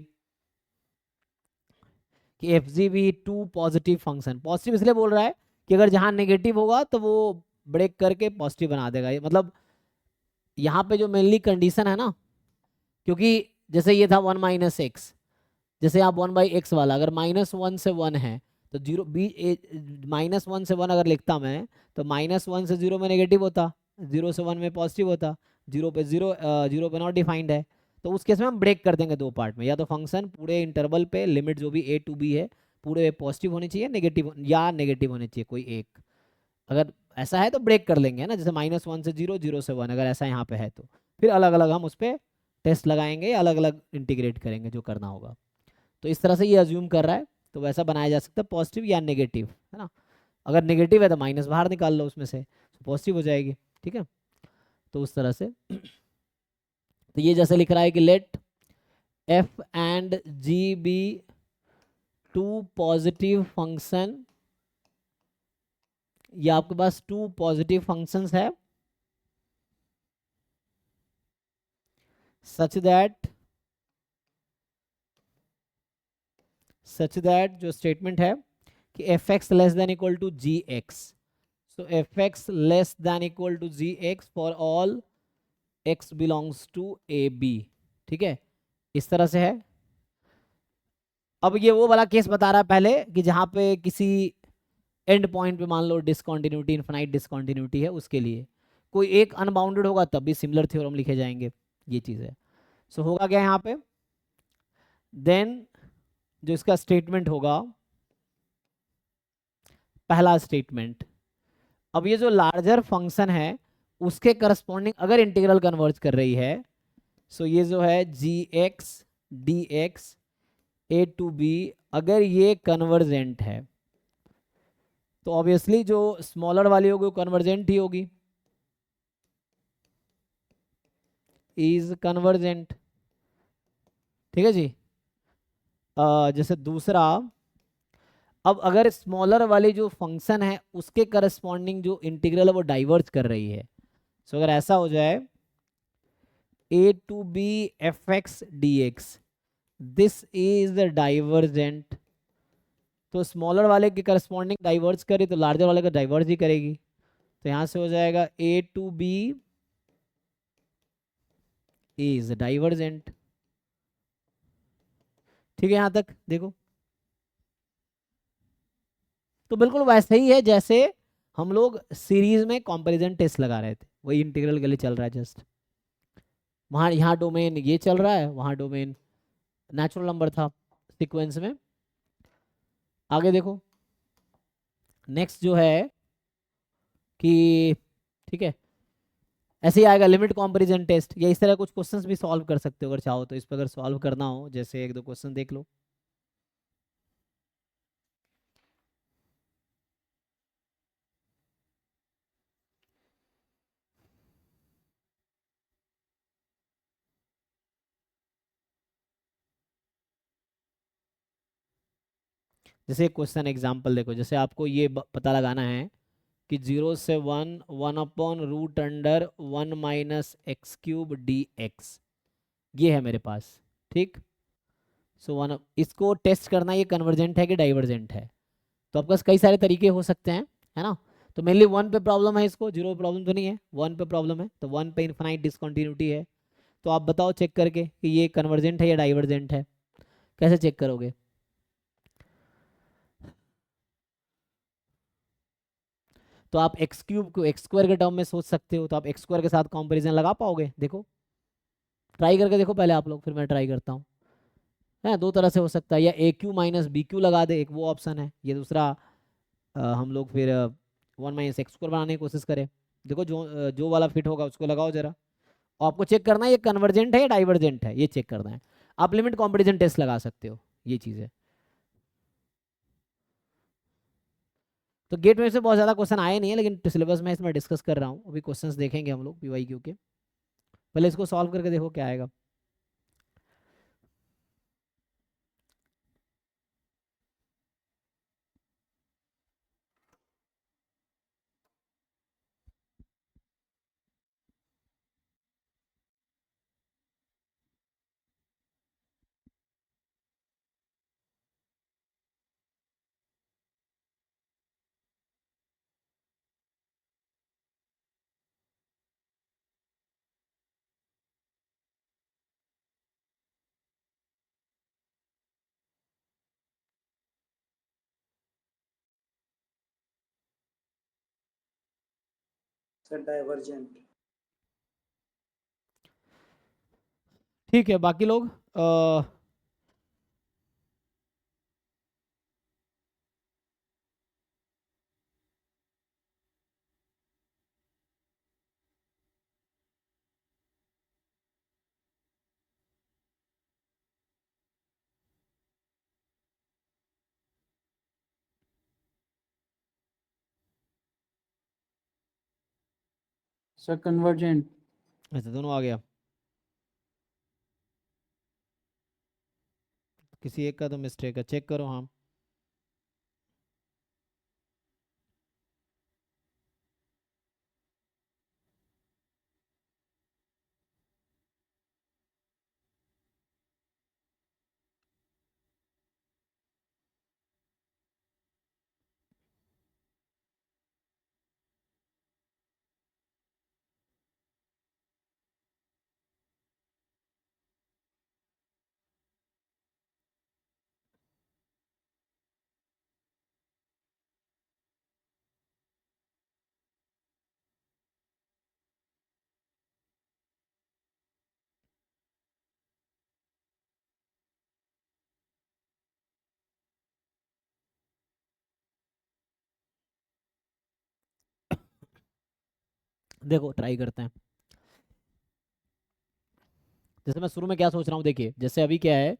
f g be two positive function, positive इसलिए बोल रहा है कि अगर जहाँ नेगेटिव होगा तो वो ब्रेक करके पॉजिटिव बना देगा, ये मतलब यहाँ पे जो मेनली कंडीशन है ना, क्योंकि जैसे ये था 1 - x, जैसे आप 1/x वाला अगर -1 से 1 है, तो जीरो बी -1 से 1 अगर लिखता मैं, तो -1 से 0 में नेगेटिव होता, 0 से 1 में पॉजिटिव होता, 0 पे 0, 0 पे नॉट डिफाइंड है, तो उस केस में हम ब्रेक कर देंगे दो पार्ट में, या तो फंक्शन पूरे इंटरवल पे लिमिट जो भी a टू b है पूरे पॉजिटिव होनी चाहिए, नेगेटिव या नेगेटिव होनी चाहिए कोई एक, अगर ऐसा है तो ब्रेक कर लेंगे, है ना, जैसे -1 से 0, 0 से 1 अगर ऐसा यहाँ पे है, तो फिर अलग अलग हम उस पर टेस्ट लगाएंगे, अलग अलग इंटीग्रेट करेंगे जो करना होगा। तो इस तरह से ये अज्यूम कर रहा है, तो वैसा बनाया जा सकता है, पॉजिटिव या नेगेटिव, है ना। अगर नेगेटिव है तो माइनस बाहर निकाल लो उसमें से, पॉजिटिव हो जाएगी, ठीक है। तो उस तरह से तो ये जैसे लिख रहा है कि let f and g be two positive function, ये आपके पास टू पॉजिटिव फंक्शंस है, सच दैट जो स्टेटमेंट है कि f x less than equal to g x, so f x less than equal to g x for all x belongs to a b, ठीक है, इस तरह से है। अब ये वो वाला केस बता रहा है पहले कि जहां पे किसी एंड पॉइंट पे मान लो डिसकंटिन्यूटी, इनफाइनाइट डिसकंटिन्यूटी है, उसके लिए कोई एक अनबाउंडेड होगा तब भी सिमिलर थ्योरम लिखे जाएंगे, ये चीज़ है। सो होगा क्या यहाँ पे, देन जो इसका स्टेटमेंट होगा, पहला स्टेटमेंट, अब ये जो लार्जर फंक्शन है उसके करस्पॉन्डिंग अगर इंटीग्रल कन्वर्ज कर रही है, सो ये जो है g x d x a to b, अगर ये कन्वर्जेंट है तो ऑब्वियसली जो स्मॉलर वाली होगी वो कन्वर्जेंट ही होगी, इज कन्वर्जेंट। ठीक है जी। जैसे दूसरा, अब अगर स्मॉलर वाली जो फंक्शन है उसके करस्पॉन्डिंग जो इंटीग्रल है वो डाइवर्ज कर रही है, सो अगर ऐसा हो जाए a to b f x d x, this is divergent, तो स्मॉलर वाले के करस्पॉन्डिंग डाइवर्ज करे तो लार्जर वाले का डाइवर्ज ही करेगी, तो यहां से हो जाएगा ए टू बी इज डाइवर्जेंट। ठीक है, यहां तक देखो, तो बिल्कुल वैसे ही है जैसे हम लोग सीरीज में कंपैरिजन टेस्ट लगा रहे थे, वही इंटीग्रल के लिए चल रहा है जस्ट, वहां यहाँ डोमेन ये चल रहा है, वहां डोमेन नेचुरल नंबर था सीक्वेंस में। आगे देखो, नेक्स्ट जो है कि, ठीक है, ऐसे ही आएगा लिमिट कंपैरिजन टेस्ट, या इस तरह कुछ क्वेश्चंस भी सॉल्व कर सकते हो अगर चाहो तो, इस पर अगर सॉल्व करना हो, जैसे एक दो क्वेश्चन देख लो। जैसे एक क्वेश्चन एग्जांपल देखो, जैसे आपको ये पता लगाना है कि 0 से 1 1/√1 - x³ dx, ये है मेरे पास। ठीक, सो वन, इसको टेस्ट करना ये कन्वर्जेंट है कि डाइवर्जेंट है, तो आपके पास कई सारे तरीके हो सकते हैं, है ना। तो मेनली 1 पे प्रॉब्लम है, इसको 0 पे प्रॉब्लम तो नहीं है, 1 पे प्रॉब्लम है, तो 1 पे इनफाइनाइट डिसकंटिन्यूटी है, तो आप बताओ चेक करके कि ये कन्वर्जेंट है या डाइवर्जेंट है, कैसे चेक करोगे। तो आप x³ को x² के टर्म में सोच सकते हो, तो आप x² के साथ कंपैरिजन लगा पाओगे, देखो ट्राई करके देखो पहले आप लोग, फिर मैं ट्राई करता हूँ। है, दो तरह से हो सकता है, या AQ - BQ लगा दे, एक वो ऑप्शन है, ये दूसरा हम लोग फिर 1 - x² बनाने की कोशिश करें। देखो जो वाला फिट होगा उसको लगाओ जरा, और आपको चेक करना है ये कन्वर्जेंट है या डाइवर्जेंट है, ये चेक करना है। आप लिमिट कंपैरिजन टेस्ट लगा सकते हो, ये चीज़ है। तो गेट में से बहुत ज़्यादा क्वेश्चन आए नहीं है, लेकिन सिलेबस में इसमें डिस्कस कर रहा हूँ, अभी क्वेश्चंस देखेंगे हम लोग PYQ के, पहले इसको सॉल्व करके देखो क्या आएगा। Sir divergent. ठीक है, बाकी लोग सर कन्वर्जेंट। अच्छा, दोनों आ गया, किसी एक का तो मिस्टेक है, चेक करो। हाँ, देखो ट्राई करते हैं। जैसे मैं शुरू में क्या सोच रहा हूँ, देखिए जैसे अभी क्या है,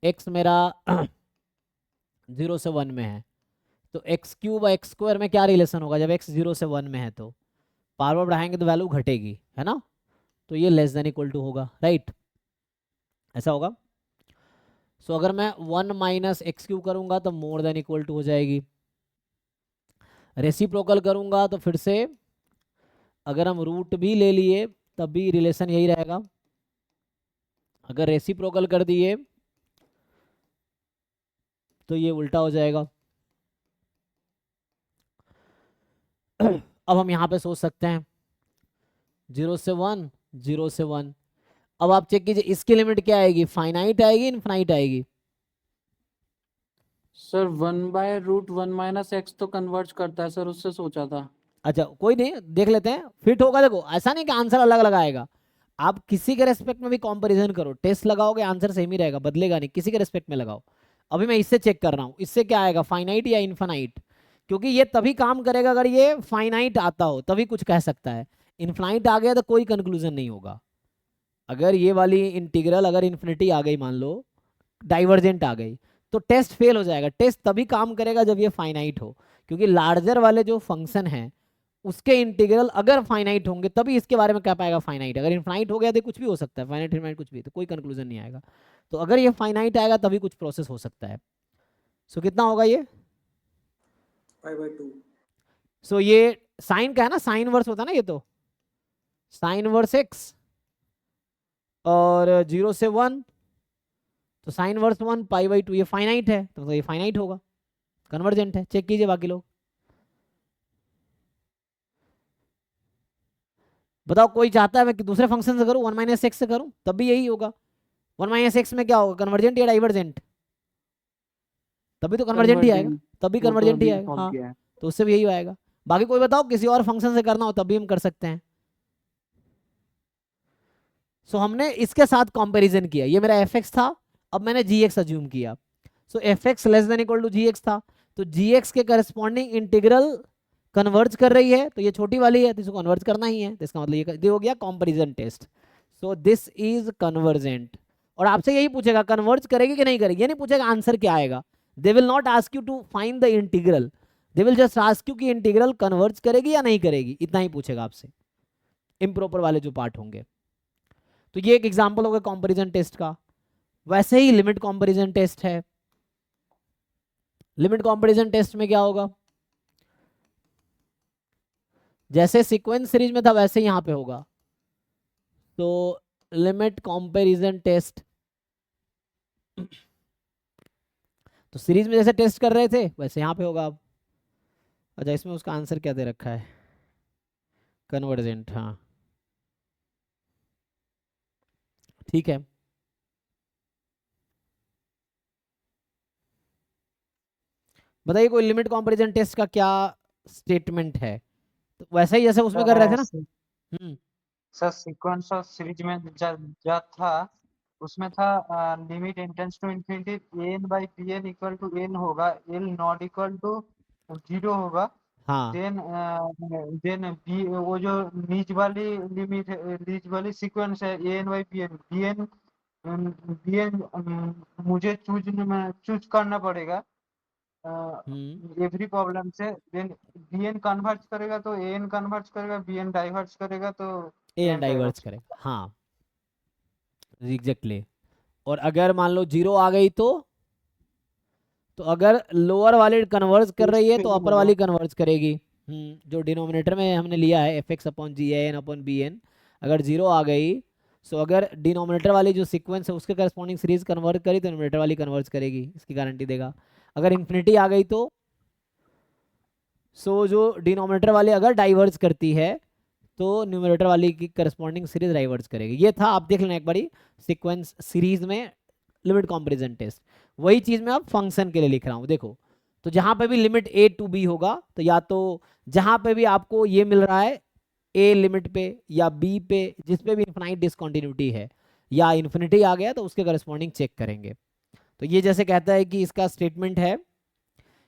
x मेरा 0 से 1 में है, तो एक्स क्यूब और एक्स स्क्वायर में क्या रिलेशन होगा, जब x 0 से 1 में है तो पावर बढ़ाएंगे तो वैल्यू घटेगी, है ना, तो ये लेस देन इक्वल टू होगा, राइट, ऐसा होगा। सो अगर मैं 1 माइनस एक्स क्यूब करूंगा तो मोर देन इक्वल टू हो जाएगी। रेसिप्रोकल करूंगा तो फिर से अगर हम रूट भी ले लिए तब भी रिलेशन यही रहेगा, अगर रेसिप्रोकल कर दिए तो ये उल्टा हो जाएगा। अब हम यहाँ पे सोच सकते हैं 0 से 1, 0 से 1, अब आप चेक कीजिए इसकी लिमिट क्या आएगी, फाइनाइट आएगी इनफाइनाइट आएगी। सर 1/√1 - x तो कन्वर्ज करता है सर, उससे सोचा था। अच्छा कोई नहीं, देख लेते हैं फिट होगा। देखो ऐसा नहीं कि आंसर अलग अलग आएगा, आप किसी के रेस्पेक्ट में भी कंपैरिजन करो, टेस्ट लगाओगे आंसर सेम ही रहेगा, बदलेगा नहीं, किसी के रेस्पेक्ट में लगाओ। अभी मैं इससे चेक कर रहा हूँ, इससे क्या आएगा, फाइनाइट या इनफाइनाइट, क्योंकि ये तभी काम करेगा अगर ये फाइनाइट आता हो, तभी कुछ कह सकता है। इनफाइनाइट आ गया तो कोई कंक्लूजन नहीं होगा। अगर ये वाली इंटीग्रल अगर इन्फिनिटी आ गई, मान लो डाइवर्जेंट आ गई, तो टेस्ट फेल हो जाएगा। टेस्ट तभी काम करेगा जब ये फाइनाइट हो, क्योंकि लार्जर वाले जो फंक्शन है उसके इंटीग्रल अगर फाइनाइट होंगे तभी इसके बारे में कह पाएगा फाइनाइट। अगर इनफाइनाइट हो गया तो कुछ भी हो सकता है, फाइनाइट इनफाइनाइट कुछ भी, तो कोई कंक्लूजन नहीं आएगा। तो अगर ये फाइनाइट आएगा तभी कुछ प्रोसेस हो सकता है। सो कितना होगा ये, π/2। सो ये साइन का है ना, साइन वर्स होता है ना, ये तो साइन वर्स एक्स और 0 से 1, तो साइन वर्स 1 π/2, ये फाइनाइट है तो ये फाइनाइट होगा, कन्वर्जेंट है। चेक कीजिए बाकी लोग, बताओ कोई चाहता है मैं कि दूसरे फंक्शन से करूं, 1 - x से करूं, तब भी यही होगा। 1 - x में क्या होगा, कन्वर्जेंट या डाइवर्जेंट, तभी तो कन्वर्जेंट ही आएगा, कन्वर्जेंट, तभी वो तो कन्वर्जेंट ही अभी आएगा, सॉल्व हाँ। किया है। तो उससे भी यही आएगा। बाकी कोई बताओ किसी और फंक्शन से करना हो तब भी हम कर सकते हैं। सो हमने इसके साथ कंपैरिजन किया, ये मेरा एफ था, अब मैंने जी एक्स अज्यूम किया। So f x less than equal to g x था, तो जी एक्स के करस्पॉन्डिंग इंटीग्रल कन्वर्ज कर रही है, तो ये छोटी वाली है तो इसको कन्वर्ज करना ही है, तो इसका मतलब ये हो गया comparison test. So this is convergent. और आपसे यही पूछेगा कन्वर्ज करेगी कि नहीं करेगी, ये नहीं पूछेगा आंसर क्या आएगा। They will not ask you to find the integral, they will just ask you कि इंटीग्रल कन्वर्ज करेगी या नहीं करेगी, इतना ही पूछेगा आपसे, इम्प्रॉपर वाले जो पार्ट होंगे। तो ये एक एग्जांपल होगा कंपैरिजन टेस्ट का। वैसे ही लिमिट कंपैरिजन टेस्ट है। लिमिट कंपैरिजन टेस्ट में क्या होगा, जैसे सीक्वेंस सीरीज में था वैसे ही यहाँ पे होगा। तो लिमिट कंपैरिजन टेस्ट, तो सीरीज में जैसे टेस्ट कर रहे थे वैसे यहाँ पे होगा अब। अच्छा इसमें उसका आंसर क्या दे रखा है, कन्वर्जेंट, हाँ ठीक है। बताइए कोई लिमिट कंपैरिजन टेस्ट का क्या स्टेटमेंट है, तो वैसे ही जैसे उसमें कर रहे थे ना। Hmm sir sequence of series में जो था उसमें था limit n tends to infinity an/bn equal to n होगा, l नॉट इक्वल टू 0 होगा। हाँ देन बी वो जो नीच वाली लिमिट नीच वाली सीक्वेंस है an/bn, bn मुझे चूज करना पड़ेगा एवरी प्रॉब्लम से। देन bn कन्वर्ज करेगा तो an कन्वर्ज करेगा, bn डाइवर्ज करेगा तो A and an diverge diverge. करेगा, हाँ एग्जैक्टली। और अगर मान लो 0 आ गई तो अगर लोअर वाली कन्वर्ज कर रही है तो अपर वाली कन्वर्ज करेगी। जो डिनोमिनेटर में हमने लिया है f(x/gin/bn), अगर 0 आ गई, सो अगर डिनोमिनेटर वाली जो सीक्वेंस है उसके करस्पॉन्डिंग सीरीज कन्वर्ट करी तो न्यूमरेटर वाली कन्वर्ज करेगी, इसकी गारंटी देगा। अगर इन्फिनिटी आ गई तो सो जो डिनोमिनेटर वाली अगर डाइवर्ज करती है तो न्यूमरेटर वाली की करस्पॉन्डिंग सीरीज डाइवर्ज करेगी। ये था, आप देख लेना एक बारी सीक्वेंस सीरीज में लिमिट कंपैरिजन टेस्ट। वही चीज मैं अब फंक्शन के लिए लिख रहा हूं। देखो तो जहां पे भी लिमिट a टू b होगा, तो या तो जहां पे भी आपको ये मिल रहा है a लिमिट पे या b पे, जिस पे भी इनफाइनाइट डिसकंटिन्यूटी है या इन्फिनिटी आ गया तो उसके करस्पॉन्डिंग चेक करेंगे। तो ये जैसे कहता है कि इसका स्टेटमेंट है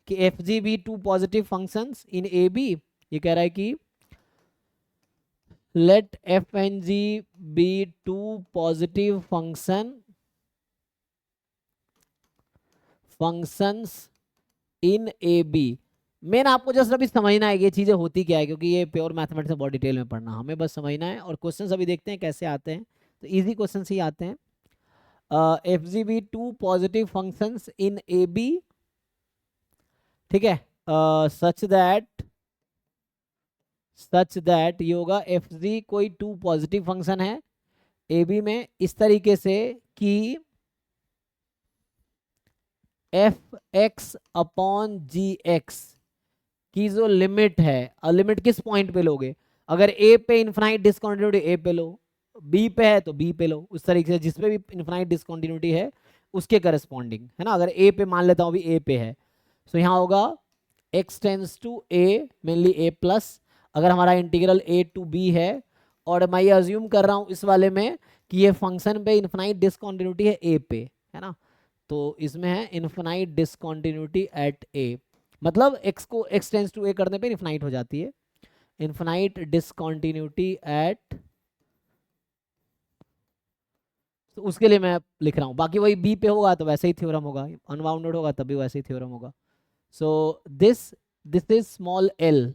कि f g be two positive functions in a b, ये कह रहा है कि let f and g be two positive functions in a b। Main आपको जस्ट अभी समझना है ये चीजें होती क्या है, क्योंकि ये प्योर मैथमेटिक्स है, बहुत डिटेल में पढ़ना, हमें बस समझना है। और क्वेश्चंस अभी देखते हैं कैसे आते हैं, तो इजी क्वेश्चंस ही आते हैं। F g be two positive functions in a b, ठीक है, सच दैट ये होगा एफ जी कोई टू पॉजिटिव फंक्शन है ए बी में इस तरीके से कि f x upon g x की जो लिमिट है, लिमिट किस पॉइंट पे लोगे, अगर ए पे इन्फिनाइट डिसकंटिन्यूटी ए पे लो, बी पे है तो बी पे लो, उस तरीके से जिस पे भी इन्फिनाइट डिसकंटिन्यूटी है उसके करस्पॉन्डिंग, है ना। अगर ए पे मान लेता हूँ अभी ए पे है, तो यहाँ होगा x tends to a, mainly a plus, अगर हमारा इंटीग्रल ए टू बी है, और मैं ये अज्यूम कर रहा हूँ इस वाले में कि ये फंक्शन पे इन्फिनाइट डिसकंटिन्यूटी है ए पे, है ना, तो इसमें है इन्फिनाइट डिसकंटिन्यूटी एट ए, मतलब x को x टेंस टू ए करने पे इन्फिनाइट हो जाती है, इन्फिनाइट डिसकंटिन्यूटी एट, तो उसके लिए मैं लिख रहा हूँ। बाकी वही बी पे होगा तो वैसे ही थ्योरम होगा, अनबाउंडेड होगा तभी वैसे ही थ्योरम होगा। So this this is small L,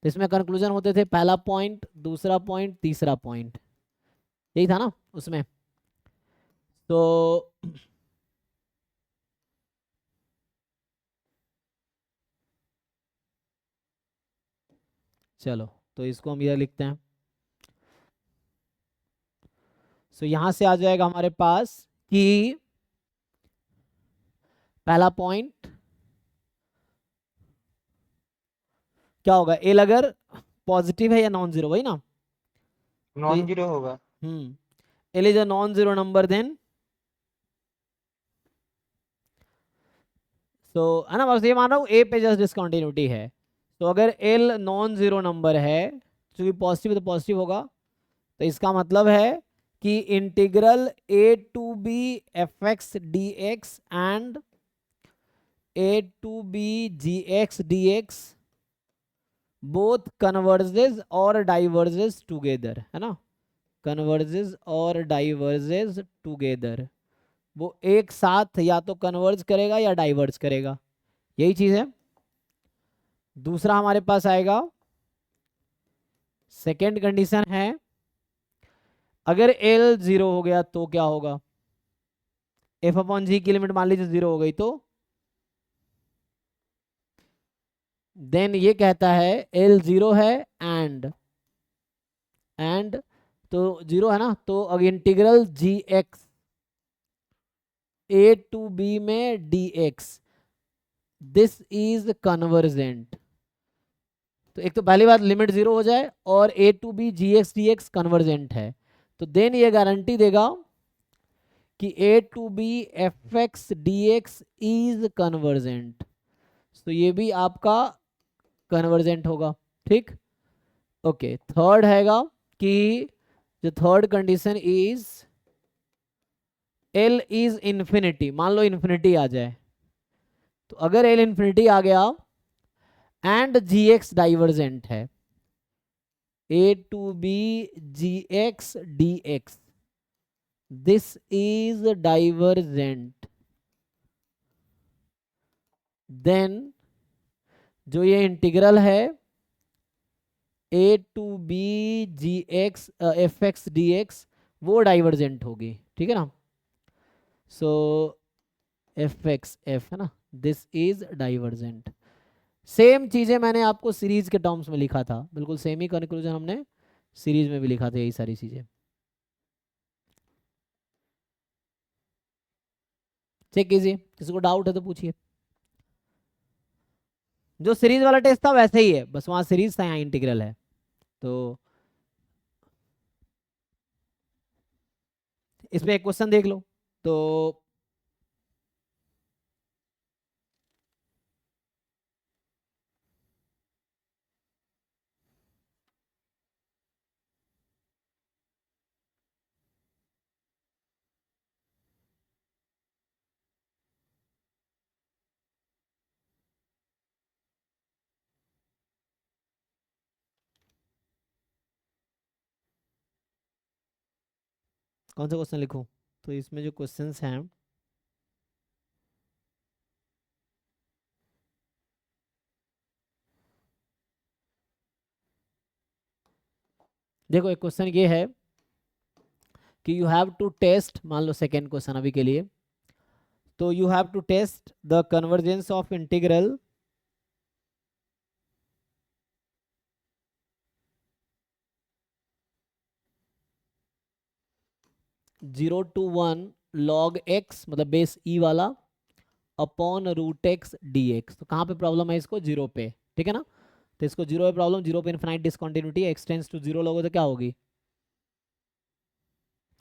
इसमें कंक्लूजन होते थे पहला पॉइंट, दूसरा पॉइंट, तीसरा पॉइंट, यही था ना उसमें। तो चलो, तो इसको हम ये लिखते हैं। सो यहां से आ जाएगा हमारे पास कि पहला पॉइंट क्या होगा, एल अगर पॉजिटिव है या नॉन जीरो, वही ना, नॉन जीरो होगा। L is a non zero number then, तो है ना, बस ये मान रहा हूँ ए पे जस्ट डिसकंटिन्यूटी है, तो अगर एल नॉन जीरो नंबर है, क्योंकि पॉजिटिव है तो पॉजिटिव होगा, तो इसका मतलब है कि integral a to b f x d x and a to b g x d x both converges और डाइवर्जेस टुगेदर, है ना, कन्वर्जेस और डाइवर्जेस टुगेदर, वो एक साथ या तो कन्वर्ज करेगा या डाइवर्ज करेगा, यही चीज है। दूसरा हमारे पास आएगा, सेकेंड कंडीशन है अगर एल जीरो हो गया तो क्या होगा, एफ अपॉन जी की लिमिट मान लीजिए जीरो हो गई, तो देन ये कहता है एल जीरो है एंड तो जीरो है ना, तो अगर integral g x a to b में d x this is convergent, तो एक तो पहली बात लिमिट जीरो हो जाए और a to b g x convergent है, तो देन ये गारंटी देगा कि a to b f x d x is convergent, तो ये भी आपका कन्वर्जेंट होगा, ठीक। ओके, थर्ड हैगा कि जो third condition is L is infinity, मान लो इन्फिनिटी आ जाए, तो अगर एल इन्फिनिटी आ गया एंड जी एक्स डाइवर्जेंट है, a to b g x d x this is divergent, then जो ये इंटीग्रल है a to b g x f x d x वो डाइवर्जेंट होगी, ठीक है ना, सो एफ एक्स एफ है ना, दिस इज डाइवर्जेंट। सेम चीजें मैंने आपको सीरीज के टर्म्स में लिखा था, बिल्कुल सेम ही कंक्लूजन हमने सीरीज में भी लिखा था, यही सारी चीजें। चेक कीजिए, किसी को डाउट है तो पूछिए। जो सीरीज वाला टेस्ट था वैसे ही है, बस वहां सीरीज था, यहाँ इंटीग्रल है, तो इसमें एक क्वेश्चन देख लो। तो कौन सा क्वेश्चन लिखूं? तो इसमें जो क्वेश्चंस हैं, देखो एक क्वेश्चन ये है कि यू हैव टू टेस्ट, मान लो सेकेंड क्वेश्चन अभी के लिए, तो you have to test the convergence of integral zero to one log x, मतलब बेस ई वाला, upon root x d x. तो कहाँ पे प्रॉब्लम है इसको? जीरो पे, ठीक है ना। तो इसको जीरो पे प्रॉब्लम, जीरो पे infinite discontinuity, x tends to zero लोगे तो क्या होगी?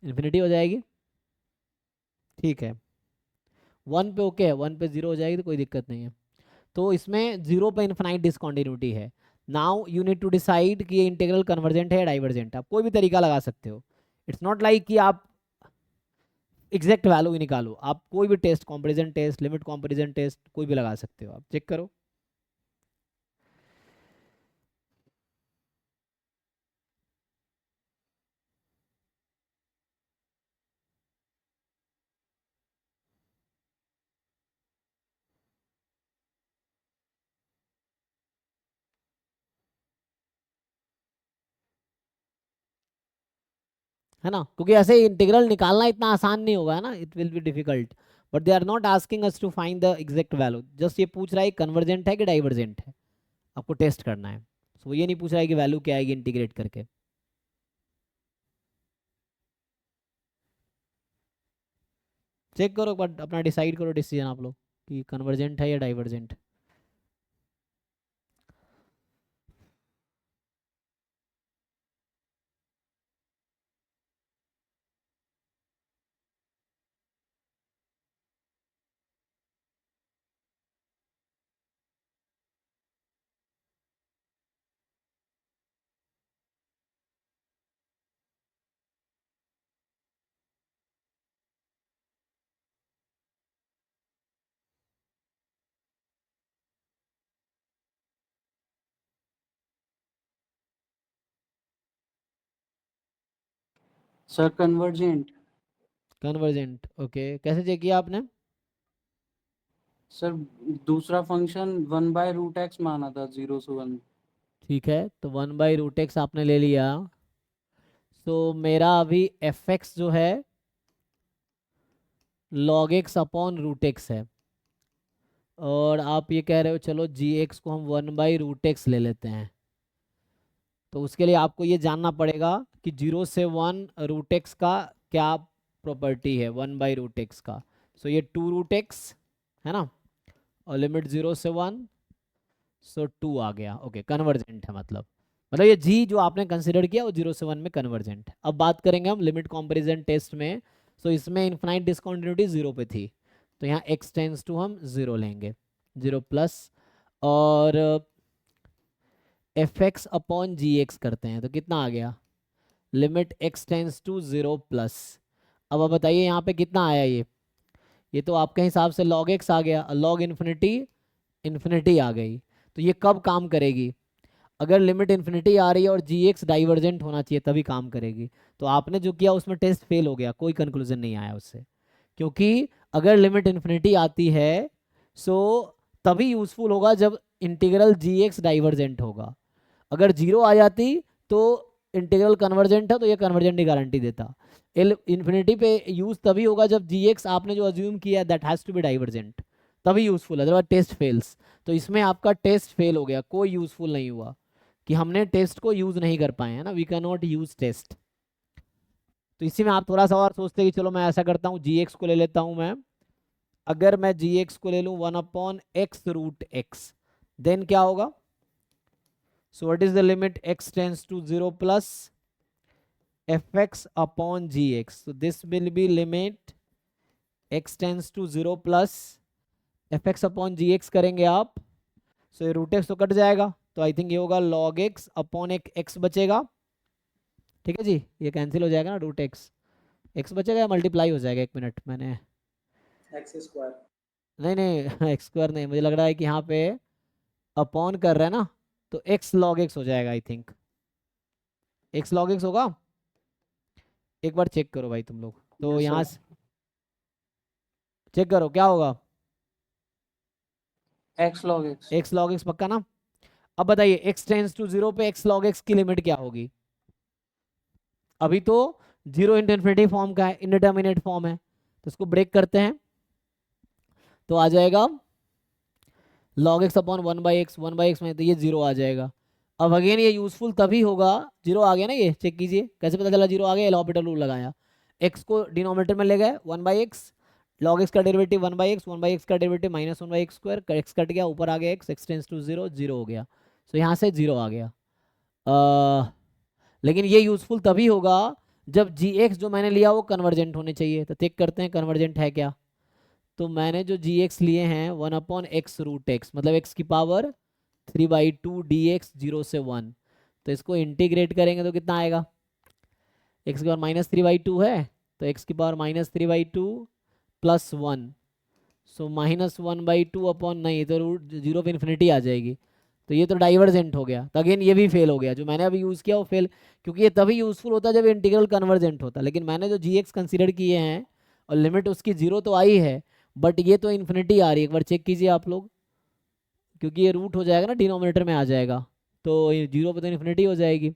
इन्फिनिटी हो जाएगी, ठीक है। वन पे ओके है, वन पे जीरो हो जाएगी तो कोई दिक्कत नहीं है। तो इसमें जीरो पे इन्फिनाइट डिसकंटिन्यूटी है। Now you need to decide कि ये इंटीग्रल कन्वर्जेंट है या डाइवर्जेंट है। आप कोई भी तरीका लगा सकते हो, इट्स नॉट लाइक कि आप एग्जैक्ट वैल्यू ही निकालो, आप कोई भी test, comparison test, limit comparison test, कोई भी लगा सकते हो। आप चेक करो। है ना, क्योंकि ऐसे इंटीग्रल निकालना इतना आसान नहीं होगा, है ना, it will be difficult. But they are not asking us to find the exact value, just ये पूछ रहा है कन्वर्जेंट है कि डाइवर्जेंट है, आपको टेस्ट करना है। तो वो ये नहीं पूछ रहा है कि वैल्यू क्या आएगी इंटीग्रेट करके। चेक करो, बट अपना डिसाइड करो डिसीजन आप लोग कि कन्वर्जेंट है या divergent. Sir convergent. Convergent, okay. कैसे चेक किया आपने? सर दूसरा फंक्शन 1/√x माना था 0 से 1। ठीक है, तो 1/√x आपने ले लिया। तो मेरा अभी एफ एक्स जो है log x upon root x है, और आप ये कह रहे हो चलो जी एक्स को हम 1/√x ले लेते हैं। तो उसके लिए आपको ये जानना पड़ेगा कि 0 से 1 रूट एक्स का क्या प्रॉपर्टी है 1/√x का। सो ये 2√x है ना, और लिमिट 0 से 1, सो 2 आ गया। ओके, कन्वर्जेंट है, मतलब ये जी जो आपने कंसिडर किया वो 0 से 1 में कन्वर्जेंट है। अब बात करेंगे हम लिमिट कंपैरिजन टेस्ट में। सो इसमें इन्फिनाइट डिसकंटिन्यूटी 0 पे थी, तो यहाँ x टेंड्स टू हम 0 लेंगे, 0 प्लस, और f x upon g x करते हैं तो कितना आ गया? Limit x tends to 0 plus. अब आप बताइए यहाँ पे कितना आया? ये तो आपके हिसाब से log x आ गया, log इन्फिनिटी इन्फिनिटी आ गई। तो ये कब काम करेगी? अगर लिमिट इन्फिनिटी आ रही है और जी एक्स डाइवर्जेंट होना चाहिए तभी काम करेगी। तो आपने जो किया उसमें टेस्ट फेल हो गया, कोई कंक्लूजन नहीं आया उससे, क्योंकि अगर लिमिट इन्फिनिटी आती है सो तभी यूजफुल होगा जब इंटीग्रल जी एक्स डाइवर्जेंट होगा। अगर जीरो आ जाती तो इंटीग्रल कन्वर्जेंट है तो ये कन्वर्जेंट की गारंटी देता। एल इन्फिनिटी पे यूज तभी होगा जब जी एक्स आपने जो अज्यूम किया that has to be divergent, तभी यूजफुल है, अदरवाइज टेस्ट फेल्स। तो इसमें आपका टेस्ट फेल हो गया, कोई यूजफुल नहीं हुआ, कि हमने टेस्ट को यूज नहीं कर पाए, है ना, we can not use test. तो इसी में आप थोड़ा सा और सोचते कि चलो मैं ऐसा करता हूँ, जी एक्स को ले लेता हूँ मैं। अगर मैं जी एक्स को ले लूँ 1/x√x, देन क्या होगा? So what is the limit x tends to 0 plus fx upon gx? So this will be limit x tends to 0 plus fx upon gx करेंगे आप, सो ये रूट एक्स तो कट जाएगा, तो आई थिंक ये होगा log x अपॉन एक x बचेगा, ठीक है जी, ये कैंसिल हो जाएगा ना, रूट x बचेगा या मल्टीप्लाई हो जाएगा? एक मिनट, मैंने एक्स स्क्वायर। नहीं एक्स स्क्वायर नहीं, मुझे लग रहा है कि यहाँ पे अपॉन कर रहे हैं ना, तो x log x हो जाएगा, I think x log x होगा। एक बार चेक करो भाई तुम लोग, तो Yes, यहाँ sir. से चेक करो क्या होगा, X log x. x log x पक्का ना। अब बताइए x टेंस टू 0 पे x log x की लिमिट क्या होगी। अभी तो 0 इंटू इन्फिनिटी फॉर्म का है, इंडिटरमिनेट फॉर्म है, तो इसको ब्रेक करते हैं तो आ जाएगा log x अपॉन 1/x में, तो ये 0 आ जाएगा। अब अगेन ये यूजफुल तभी होगा, 0 आ गया ना, ये चेक कीजिए कैसे पता चला 0 आ गया, एल हॉपिटल रूल लगाया, x को डिनोमिनेटर में ले गए 1/x, log x का डेरिवेटिव 1/x का डेरिवेटिव -1/x², x कट गया, ऊपर आ गया x टेंस टू 0, 0 हो गया, तो यहाँ से 0 आ गया। लेकिन ये यूजफुल तभी होगा जब gx जो मैंने लिया वो कन्वर्जेंट होने चाहिए, तो चेक करते हैं कन्वर्जेंट है क्या। तो मैंने जो gx लिए हैं 1/x√x, मतलब x की पावर 3/2 dx 0 से 1, तो इसको इंटीग्रेट करेंगे तो कितना आएगा, x की पावर -3/2 है, तो x की पावर -3/2 प्लस 1, सो -1/2 अपॉन, नहीं तो रूट 0 पे इन्फिनिटी आ जाएगी, तो ये तो डाइवर्जेंट हो गया, तो अगेन ये भी फेल हो गया, जो मैंने अभी यूज़ किया वो फेल, क्योंकि ये तभी यूजफुल होता है जब इंटीग्रल कन्वर्जेंट होता है। लेकिन मैंने जो जी एक्स कंसिडर किए हैं और लिमिट उसकी 0 तो आई है, बट ये तो इन्फिनिटी आ रही है, एक बार चेक कीजिए आप लोग, क्योंकि ये रूट हो जाएगा ना, डिनोमिनेटर में आ जाएगा, तो ये 0 पे तो इन्फिनिटी हो जाएगी,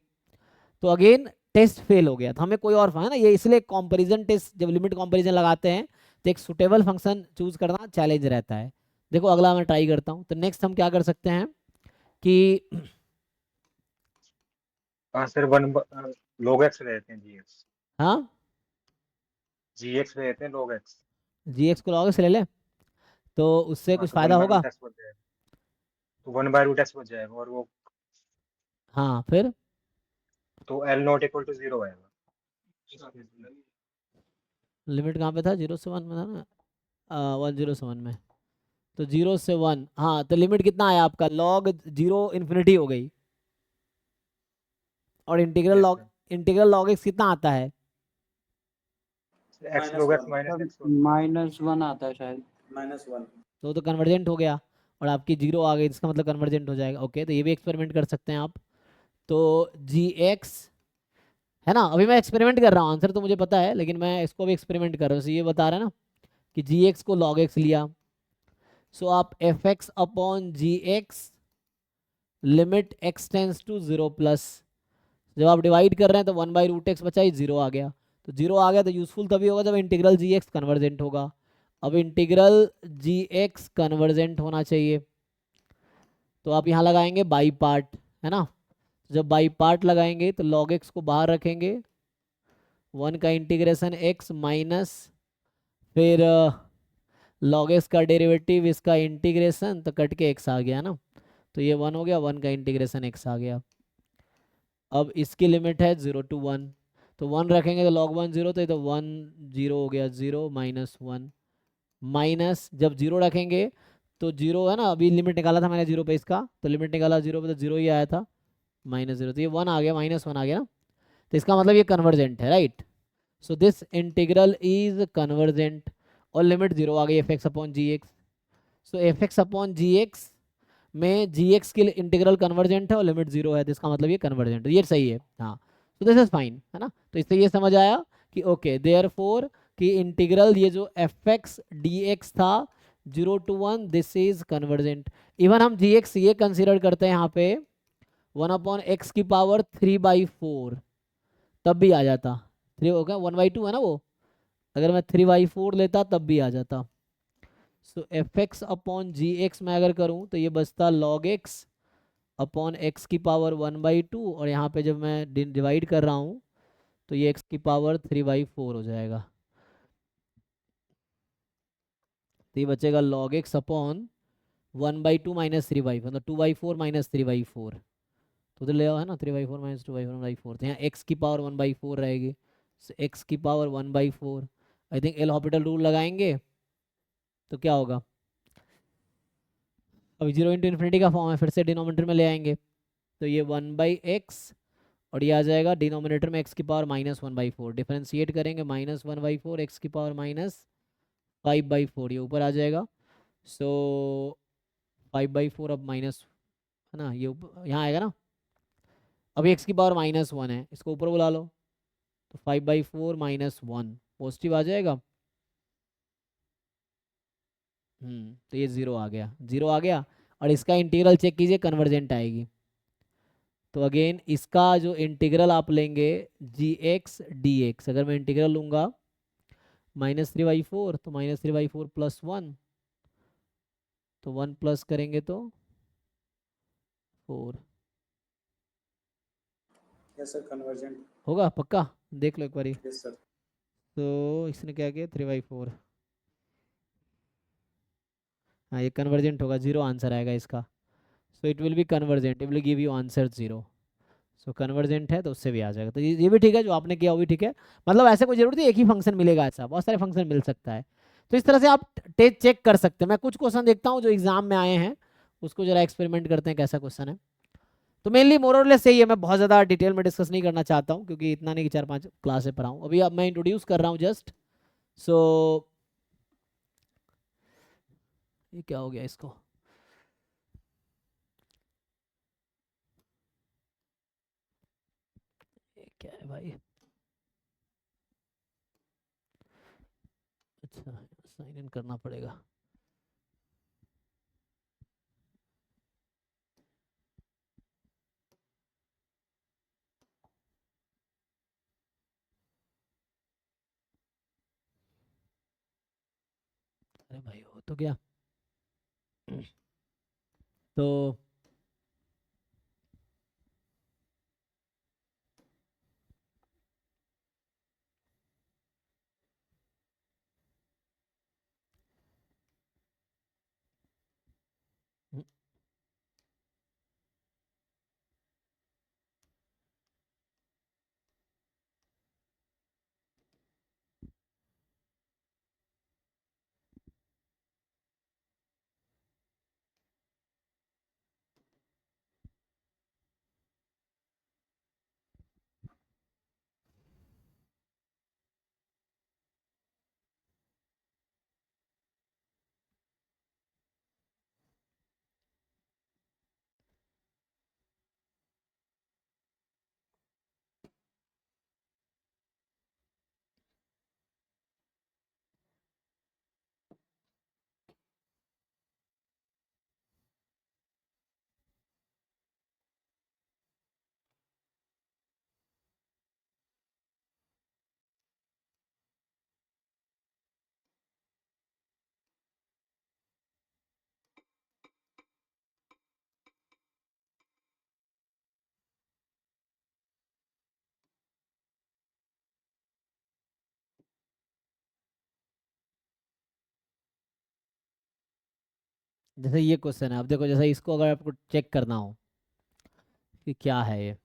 तो अगेन टेस्ट फेल हो गया। तो हमें कोई और है ना, ये इसलिए कंपैरिजन टेस्ट जब लिमिट कंपैरिजन लगाते हैं तो एक सुटेबल फंक्शन चूज करना चैलेंज रहता है। देखो अगला मैं ट्राई करता हूँ, तो नेक्स्ट हम क्या कर सकते हैं कि हाँ सर, log x ले लेते हैं gx, हाँ gx ले लेते हैं log x। जी एक्स को लॉग से ले ले, तो उससे हाँ कुछ तो फायदा होगा। 1/√x बच जाएगा, तो 1/√x बच जाएगा, और वो हाँ फिर तो L ≠ 0 आएगा। लिमिट कहाँ पे था, 0 से 1 में था ना, 1 0 से 1 में, तो 0 से 1, हाँ तो लिमिट कितना आया आपका, log 0 इन्फिनिटी हो गई, और Yes, इंटीग्रल log x कितना आता है, x log x -1 -x log x। -1 आता है शायद। -1 तो कन्वर्जेंट हो गया, और आपकी 0 आ गई, इसका मतलब कन्वर्जेंट हो जाएगा। ओके, तो ये भी एक्सपेरिमेंट कर सकते हैं आप। तो जी एक्स है ना, अभी मैं एक्सपेरिमेंट कर रहा हूँ, आंसर तो मुझे पता है, लेकिन मैं इसको भी एक्सपेरिमेंट कर रहा हूँ, तो ये बता रहा है ना कि जी एक्स को log x लिया, सो आप f x upon g x limit x tends to 0 plus, जब आप डिवाइड कर रहे हैं तो 1/√x बचा ही 0 आ गया, तो 0 आ गया तो यूजफुल तभी होगा जब इंटीग्रल जी एक्स कन्वर्जेंट होगा। अब इंटीग्रल जी एक्स कन्वर्जेंट होना चाहिए, तो आप यहाँ लगाएंगे बाई पार्ट, है ना, जब बाई पार्ट लगाएंगे तो log x को बाहर रखेंगे, 1 का इंटीग्रेशन x माइनस फिर log x का डेरिवेटिव इसका इंटीग्रेशन, तो कट के x आ गया ना, तो ये 1 हो गया, 1 का इंटीग्रेशन x आ गया। अब इसकी लिमिट है 0 to 1, तो 1 रखेंगे तो log 1 0, तो ये तो 1 0 हो गया, 0 -1 माइनस, जब 0 रखेंगे तो 0 है ना, अभी लिमिट निकाला था मैंने 0 पे इसका, तो लिमिट निकाला 0 पे तो 0 ही आया था, -0, तो ये 1 आ गया, -1 आ गया ना, तो इसका मतलब ये कन्वर्जेंट है, right. So this integral is convergent, और लिमिट 0 आ गई F x upon g x, so f x upon g x में जी एक्स की इंटीग्रल कन्वर्जेंट है और लिमिट 0 है, तो इसका मतलब ये कन्वर्जेंट है, ये सही है, हाँ, तो दिस इज फाइन, है ना। तो इससे ये समझ आया कि ओके देयरफॉर कि इंटीग्रल ये जो एफ एक्स डी एक्स था 0 to 1, this is convergent. Even हम जी एक्स ये कंसिडर करते हैं यहाँ पे 1/x की पावर 3/4, तब भी आ जाता, 3 हो गया, 1/2 है ना वो, अगर मैं 3/4 लेता तब भी आ जाता। सो f x upon g x में अगर करूँ तो ये बचता log x अपॉन एक्स की पावर 1/2, और यहाँ पे जब मैं डिवाइड कर रहा हूँ तो ये x की पावर 3/4 हो जाएगा, तो ये बचेगा log x अपॉन 1/2 माइनस 3/4, मतलब 2/4 माइनस 3/4, तो ले आओ है ना, 3/4 माइनस 2/4, तो यहाँ x की पावर 1/4 रहेगी, so x की power 1/4, I think L Hôpital rule लगाएंगे तो क्या होगा, अभी 0 इंटू इन्फिनिटी का फॉर्म है, फिर से डिनोमिनेटर में ले आएंगे, तो ये 1/x, और ये आ जाएगा डिनोमिनेटर में x की पावर -1/4, डिफरेंशिएट करेंगे -1/4, x की पावर -5/4, ये ऊपर आ जाएगा, सो 5/4 अब माइनस, है ना, ये यहाँ आएगा ना, अभी x की पावर -1 है, इसको ऊपर बुला लो, तो 5/4 माइनस 1 पॉजिटिव आ जाएगा। तो ये 0 आ गया, 0 आ गया। और इसका इंटीग्रल चेक कीजिए, कन्वर्जेंट आएगी। तो अगेन इसका जो इंटीग्रल आप लेंगे gx dx, अगर मैं इंटीग्रल लूंगा -3/4, तो -3/4 प्लस 1, तो 1 प्लस करेंगे तो 4 यस सर, कन्वर्जेंट। होगा पक्का, देख लो एक बारी। Yes sir. तो इसने क्या किया 3/4, हाँ ये कन्वर्जेंट होगा, 0 आंसर आएगा इसका। So it will B convergent, it will give you answer 0। So convergent है तो उससे भी आ जाएगा। तो ये भी ठीक है, जो आपने किया वो भी ठीक है। मतलब ऐसे कोई जरूरत नहीं एक ही फंक्शन मिलेगा, ऐसा बहुत सारे फंक्शन मिल सकता है। तो इस तरह से आप टेस्ट चेक कर सकते हैं। मैं कुछ क्वेश्चन देखता हूँ जो एग्जाम में आए हैं, उसको जरा एक्सपेरिमेंट करते हैं कैसा क्वेश्चन है। तो मेनली मोर और लेस सही है, मैं बहुत ज़्यादा डिटेल में डिस्कस नहीं करना चाहता हूँ, क्योंकि इतना नहीं कि 4-5 क्लासें पढ़ाऊँ अभी। अब मैं इंट्रोड्यूस कर रहा हूँ जस्ट। सो ये क्या हो गया इसको, ये क्या है भाई, अच्छा साइन इन करना पड़ेगा। अरे भाई हो तो गया। तो जैसे ये क्वेश्चन है, अब देखो जैसे इसको अगर आपको चेक करना हो कि क्या है ये,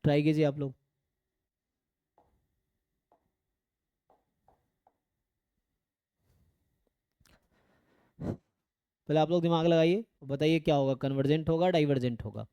ट्राई कीजिए आप लोग। पहले आप लोग दिमाग लगाइए, बताइए क्या होगा, कन्वर्जेंट होगा डाइवर्जेंट होगा।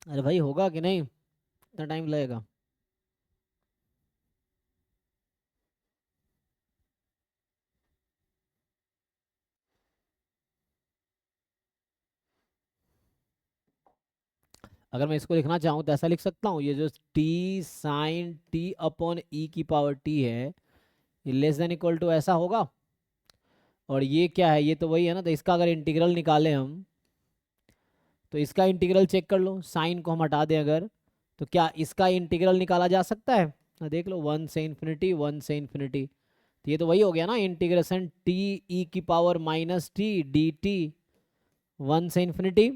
अरे भाई होगा कि नहीं, इतना टाइम लगेगा? अगर मैं इसको लिखना चाहूँ तो ऐसा लिख सकता हूँ, ये जो टी साइन टी अपॉन ई की पावर टी है, ये लेस देन इक्वल टू ऐसा होगा। और ये क्या है, ये तो वही है ना, तो इसका अगर इंटीग्रल निकालें हम, तो इसका इंटीग्रल चेक कर लो, साइन को हम हटा दें अगर, तो क्या इसका इंटीग्रल निकाला जा सकता है? देख लो, 1 से इन्फिनिटी 1 से इन्फिनिटी, तो ये तो वही हो गया ना, इंटीग्रेशन टी ई की power minus T d T 1 से इन्फिनिटी।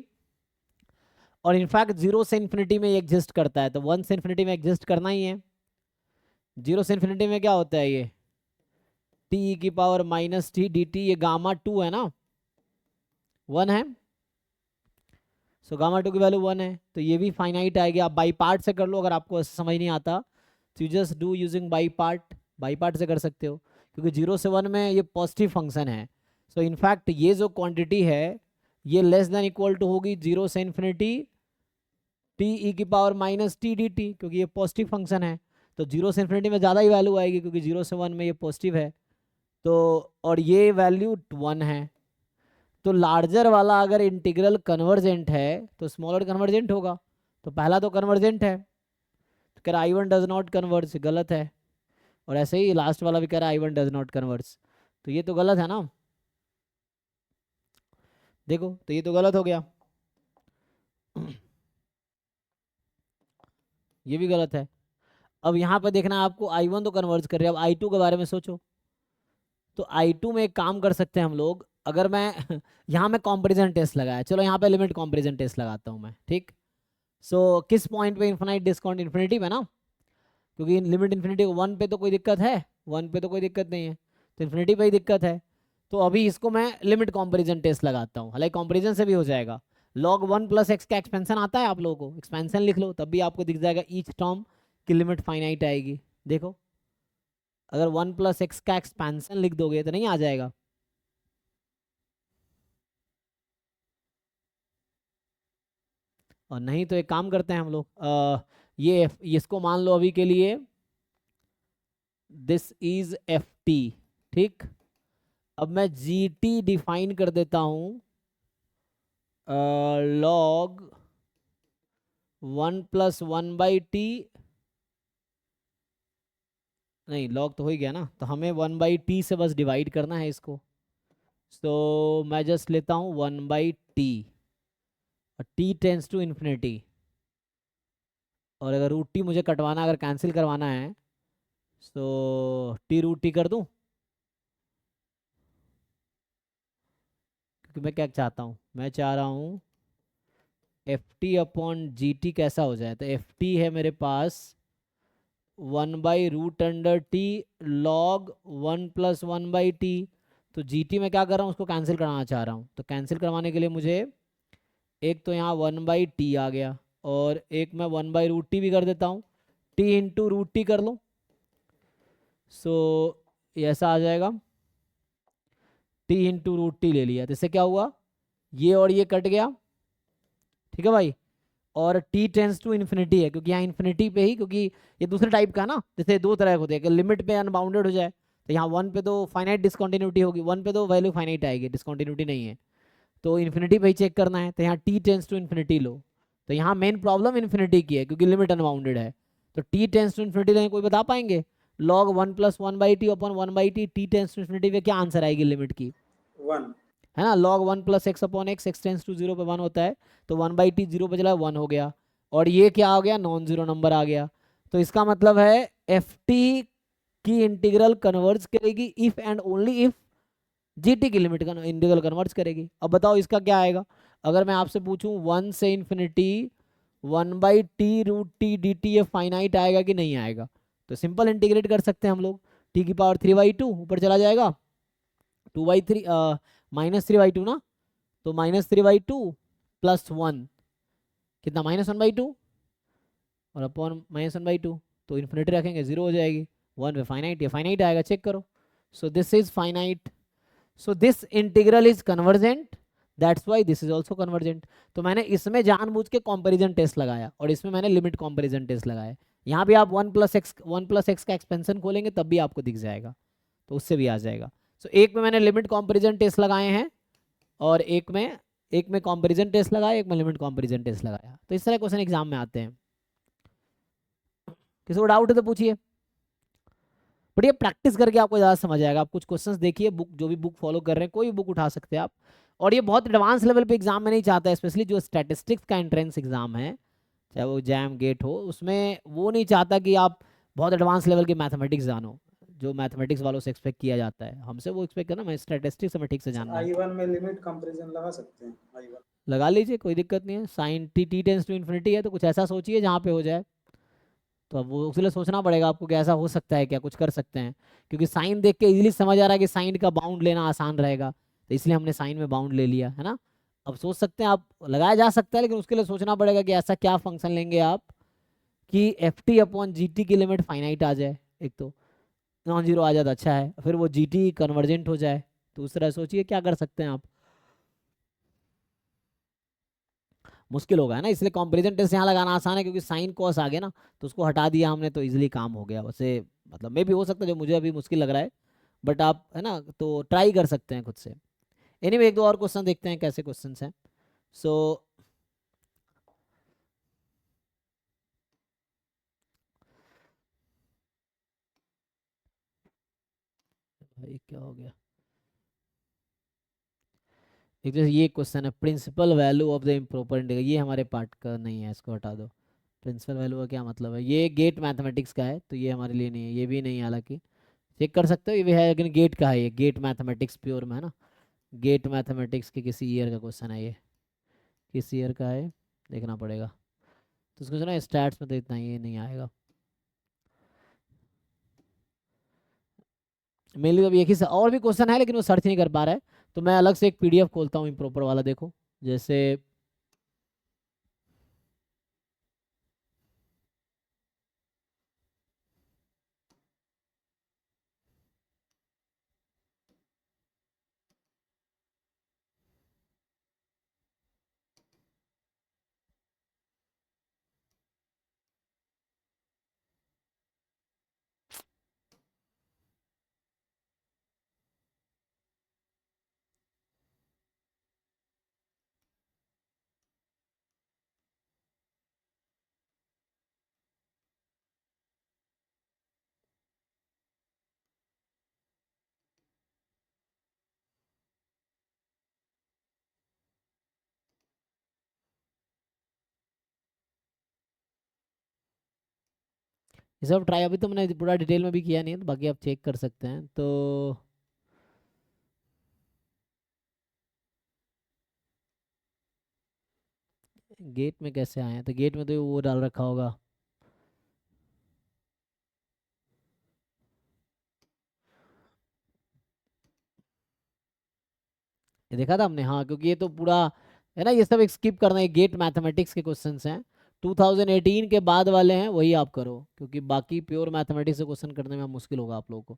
और इनफैक्ट 0 से इन्फिनिटी में ये एग्जिस्ट करता है, तो 1 से इन्फिनिटी में एग्जिस्ट करना ही है। 0 से इन्फिनिटी में क्या होता है, ये टी की power minus T d t, ये गामा 2 है ना, 1 है, सो गामा 2 की वैल्यू 1 है, तो ये भी फाइनाइट आएगी। आप बाई पार्ट से कर लो, अगर आपको ऐसे समझ नहीं आता तो you just do using by part से कर सकते हो, क्योंकि 0 से 1 में ये पॉजिटिव फंक्शन है। सो इनफैक्ट ये जो क्वांटिटी है ये लेस देन इक्वल टू होगी 0 से इन्फिनिटी टी ई की power minus T d T, क्योंकि ये पॉजिटिव फंक्शन है, तो 0 से इन्फिनिटी में ज़्यादा ही वैल्यू आएगी, क्योंकि 0 से 1 में ये पॉजिटिव है, तो और ये वैल्यू 1 है। तो लार्जर वाला अगर इंटीग्रल कन्वर्जेंट है तो स्मॉलर कन्वर्जेंट होगा, तो पहला तो कन्वर्जेंट है, तो कह रहा I1 डज नॉट कन्वर्ज, गलत है। और ऐसे ही लास्ट वाला भी कह रहा है I1 डज नॉट कन्वर्ज, तो ये तो गलत है ना, देखो तो ये तो गलत हो गया, ये भी गलत है। अब यहाँ पे देखना है आपको, I1 तो कन्वर्ज कर रहे हैं, अब I2 के बारे में सोचो। तो I2 में एक काम कर सकते हैं हम लोग, अगर मैं यहाँ मैं कंपैरिजन टेस्ट लगाया, चलो यहाँ पे लिमिट कंपैरिजन टेस्ट लगाता हूँ मैं, ठीक। सो किस पॉइंट पे इन्फिनाइट डिस्काउंट, इन्फिनिटी में ना, क्योंकि लिमिट इन्फिनिटी 1 पे तो कोई दिक्कत है, 1 पे तो कोई दिक्कत नहीं है, तो इन्फिनिटी पे ही दिक्कत है। तो अभी इसको मैं लिमिट कंपैरिजन टेस्ट लगाता हूँ, हालांकि कंपैरिजन से भी हो जाएगा। log 1 प्लस एक्स का एक्सपेंशन आता है आप लोगों को, एक्सपेंशन लिख लो, तब भी आपको दिख जाएगा ईच टर्म की लिमिट फाइनाइट आएगी। देखो अगर 1 प्लस एक्स का एक्सपेंशन लिख दोगे तो नहीं आ जाएगा, और नहीं तो एक काम करते हैं हम लोग, ये इसको मान लो अभी के लिए दिस इज एफ टी, ठीक। अब मैं जी टी डिफाइन कर देता हूँ log 1 प्लस 1 बाई टी, नहीं log तो हो ही गया ना, तो हमें 1 बाई टी से बस डिवाइड करना है इसको। तो मैं जस्ट लेता हूँ 1 बाई टी, और टी टेंस टू इन्फिनिटी, और अगर रूट टी मुझे कटवाना, अगर कैंसिल करवाना है तो टी रूट टी कर दूँ, क्योंकि मैं क्या चाहता हूँ, मैं चाह रहा हूँ f t upon g t कैसा हो जाए, तो एफ टी है मेरे पास 1 by root under t log 1 plus 1 by t, तो जी टी में क्या कर रहा हूँ, उसको कैंसिल कराना चाह रहा हूँ, तो कैंसिल करवाने के लिए मुझे एक तो यहाँ 1 बाई टी आ गया, और एक मैं 1 बाई रूट टी भी कर देता हूँ, टी इंटू रूट टी कर लो, सो ऐसा आ जाएगा, टी इंटू रूट टी ले लिया, तो इससे क्या हुआ, ये और ये कट गया, ठीक है भाई। और टी टेंस टू इन्फिनिटी है, क्योंकि यहाँ इन्फिनिटी पे ही, क्योंकि ये दूसरे टाइप का ना, जैसे दो तरह के होते हैं, कि लिमिट पे अनबाउंडेड हो जाए, तो यहाँ 1 पे तो फाइनाइट डिसकंटिन्यूटी होगी, 1 पे तो वैल्यू फाइनाइट आएगी, डिसकंटिन्यूटी नहीं है, तो इन्फिनिटी पे ही चेक करना है, तो यहाँ टी टेंस टू इन्फिनिटी लो, तो यहाँ मेन प्रॉब्लम इन्फिनिटी की है, क्योंकि लिमिट अनबाउंडेड है, तो टी टेंस टू इन्फिनिटी लें, कोई बता पाएंगे log 1 plus 1 by t upon 1 by t, t tends to infinity पे क्या आंसर आएगी लिमिट की, 1 है ना, log 1 plus x upon x, x tends to 0 पे 1 होता है, तो 1 बाई टी 0 पे चला 1 हो गया, और ये क्या आ गया, नॉन जीरो नंबर आ गया। तो इसका मतलब है एफ टी की इंटीग्रल कन्वर्ज करेगी if and only if G T की लिमिट का इंटीग्रल कन्वर्ज करेगी। अब बताओ इसका क्या आएगा, अगर मैं आपसे पूछूं 1 से infinity 1 by t root t d t, ये फाइनाइट आएगा कि नहीं आएगा, तो सिंपल इंटीग्रेट कर सकते हैं हम लोग, टी की पावर 3/2 ऊपर चला जाएगा, 2/3 -3/2 ना, तो -3/2 प्लस 1 कितना, -1/2, और अपॉन -1/2, तो इन्फिनिटी रखेंगे 0 हो जाएगी, 1 पे फाइनाइट, ये फाइनाइट आएगा, चेक करो। सो this is finite, so this integral is convergent, that's why this is also convergent. तो मैंने इसमें जानबूझ के कंपैरिजन टेस्ट लगाया और इसमें मैंने लिमिट कंपैरिजन टेस्ट लगाया। यहाँ भी आप 1 + x का एक्सपेंशन खोलेंगे तब भी आपको दिख जाएगा, तो उससे भी आ जाएगा। सो एक में मैंने लिमिट कंपैरिजन टेस्ट लगाए हैं और एक में कंपैरिजन टेस्ट लगाया, एक में लिमिट कंपैरिजन टेस्ट लगाया। तो इस तरह क्वेश्चन एग्जाम में आते हैं। किसी को डाउट है तो पूछिए, बट ये प्रैक्टिस करके आपको ज़्यादा समझ आएगा। आप कुछ क्वेश्चंस देखिए, बुक जो भी बुक फॉलो कर रहे हैं, कोई भी बुक उठा सकते हैं आप। और ये बहुत एडवांस लेवल पे एग्जाम में नहीं चाहता है, स्पेशली जो स्टैटिस्टिक्स का एंट्रेंस एग्जाम है, चाहे वो जैम गेट हो, उसमें वो नहीं चाहता कि आप बहुत एडवांस लेवल के मैथमेटिक्स जानो, जो मैथमेटिक्स वालों से एक्सपेक्ट किया जाता है। हमसे वो एक्सपेक्ट करना, मैं स्टैटिस्टिक्स हमें ठीक से जानना है। I1 में लिमिट कंपैरिजन लगा सकते हैं I1। लगा लीजिए, कोई दिक्कत नहीं है। Sine t tends to infinity है, तो कुछ ऐसा सोचिए जहाँ पे हो जाए। तो अब वो उसके लिए सोचना पड़ेगा आपको कि ऐसा हो सकता है क्या, कुछ कर सकते हैं। क्योंकि साइन देख के इजीली समझ आ रहा है कि साइन का बाउंड लेना आसान रहेगा, तो इसलिए हमने साइन में बाउंड ले लिया है ना। अब सोच सकते हैं आप, लगाया जा सकता है, लेकिन उसके लिए सोचना पड़ेगा कि ऐसा क्या फंक्शन लेंगे आप कि ft/gt की लिमिट फाइनाइट आ जाए। एक तो नॉन जीरो आ जाए तो अच्छा है, फिर वो gt कन्वर्जेंट हो जाए। दूसरा सोचिए क्या कर सकते हैं आप। मुश्किल होगा है ना, इसलिए कंपैरिजन टेस्ट यहाँ लगाना आसान है, क्योंकि साइन कॉस आ गया ना, तो उसको हटा दिया हमने, तो इजीली काम हो गया। वैसे मतलब मे भी हो सकता है, जो मुझे अभी मुश्किल लग रहा है, बट आप है ना तो ट्राई कर सकते हैं खुद से। एनीवे एक दो और क्वेश्चन देखते हैं कैसे क्वेश्चन हैं। सो भाई क्या हो गया, एक जैसे ये क्वेश्चन है, principal value of the improper integral. ये हमारे पार्ट का नहीं है, इसको हटा दो। प्रिंसिपल वैल्यू का क्या मतलब है, ये गेट मैथमेटिक्स का है, तो ये हमारे लिए नहीं है। ये भी नहीं है, हालांकि चेक कर सकते हो, ये भी है, लेकिन गेट का है, ये गेट मैथमेटिक्स प्योर में है ना। गेट मैथमेटिक्स के किसी ईयर का क्वेश्चन है ये, किस ईयर का है देखना पड़ेगा। तो उसको सुना स्टैट्स में तो इतना ये नहीं आएगा। मेनली अभी एक ही और भी क्वेश्चन है, लेकिन वो सर्च नहीं कर पा रहा है, तो मैं अलग से एक पीडीएफ खोलता हूँ इम्प्रॉपर वाला। देखो जैसे ये सब ट्राई अभी तो मैंने पूरा डिटेल में भी किया नहीं है, तो बाकी आप चेक कर सकते हैं। तो गेट में कैसे आए हैं, तो गेट में तो वो डाल रखा होगा। ये देखा था हमने, हाँ, क्योंकि ये तो पूरा है ना, ये सब एक स्किप करना है। गेट मैथमेटिक्स के क्वेश्चंस हैं, 2018 के बाद वाले हैं, वही आप करो, क्योंकि बाकी प्योर मैथमेटिक्स से क्वेश्चन करने में मुश्किल होगा आप लोगों को,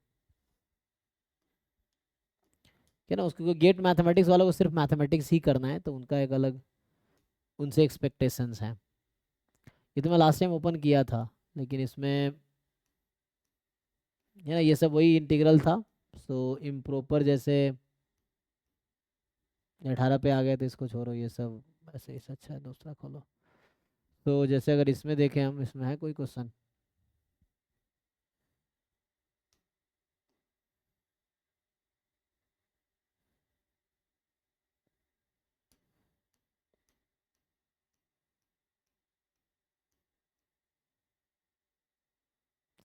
है ना। उसको गेट मैथमेटिक्स वालों को सिर्फ मैथमेटिक्स ही करना है, तो उनका एक अलग उनसे एक्सपेक्टेशंस हैं। ये तो मैं लास्ट टाइम ओपन किया था, लेकिन इसमें है ना ये सब वही इंटीग्रल था। सो इम्प्रॉपर जैसे 18 पे आ गए, तो इसको छोड़ो, ये सब ऐसे ही अच्छा है, दूसरा खोलो। तो जैसे अगर इसमें देखें हम, इसमें है कोई क्वेश्चन,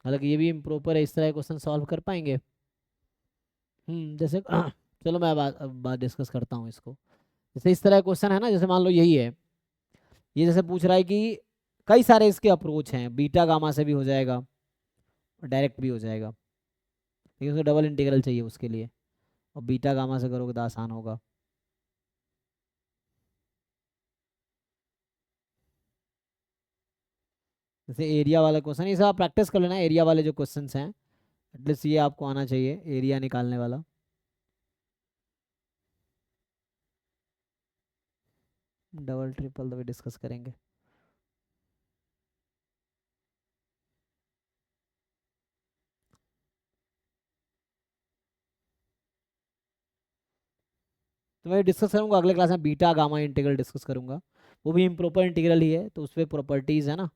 हालांकि ये भी इम्प्रॉपर है, इस तरह क्वेश्चन सॉल्व कर पाएंगे। जैसे चलो मैं बात डिस्कस करता हूँ इसको। जैसे इस तरह क्वेश्चन है ना, जैसे मान लो यही है, ये जैसे पूछ रहा है कि कई सारे इसके अप्रोच हैं, बीटा गामा से भी हो जाएगा, डायरेक्ट भी हो जाएगा, लेकिन उसको डबल इंटीग्रल चाहिए उसके लिए, और बीटा गामा से करोगे तो आसान होगा। जैसे एरिया वाला क्वेश्चन, ये सब आप प्रैक्टिस कर लेना, एरिया वाले जो क्वेश्चन हैं, एटलीस्ट ये आपको आना चाहिए, एरिया निकालने वाला। डबल ट्रिपल तो भी डिस्कस करेंगे। तो मैं डिस्कस करूंगा अगले क्लास में, बीटा गामा इंटीग्रल डिस्कस करूंगा, वो भी इम्प्रॉपर इंटीग्रल ही है, तो उस पर प्रॉपर्टीज़ है ना,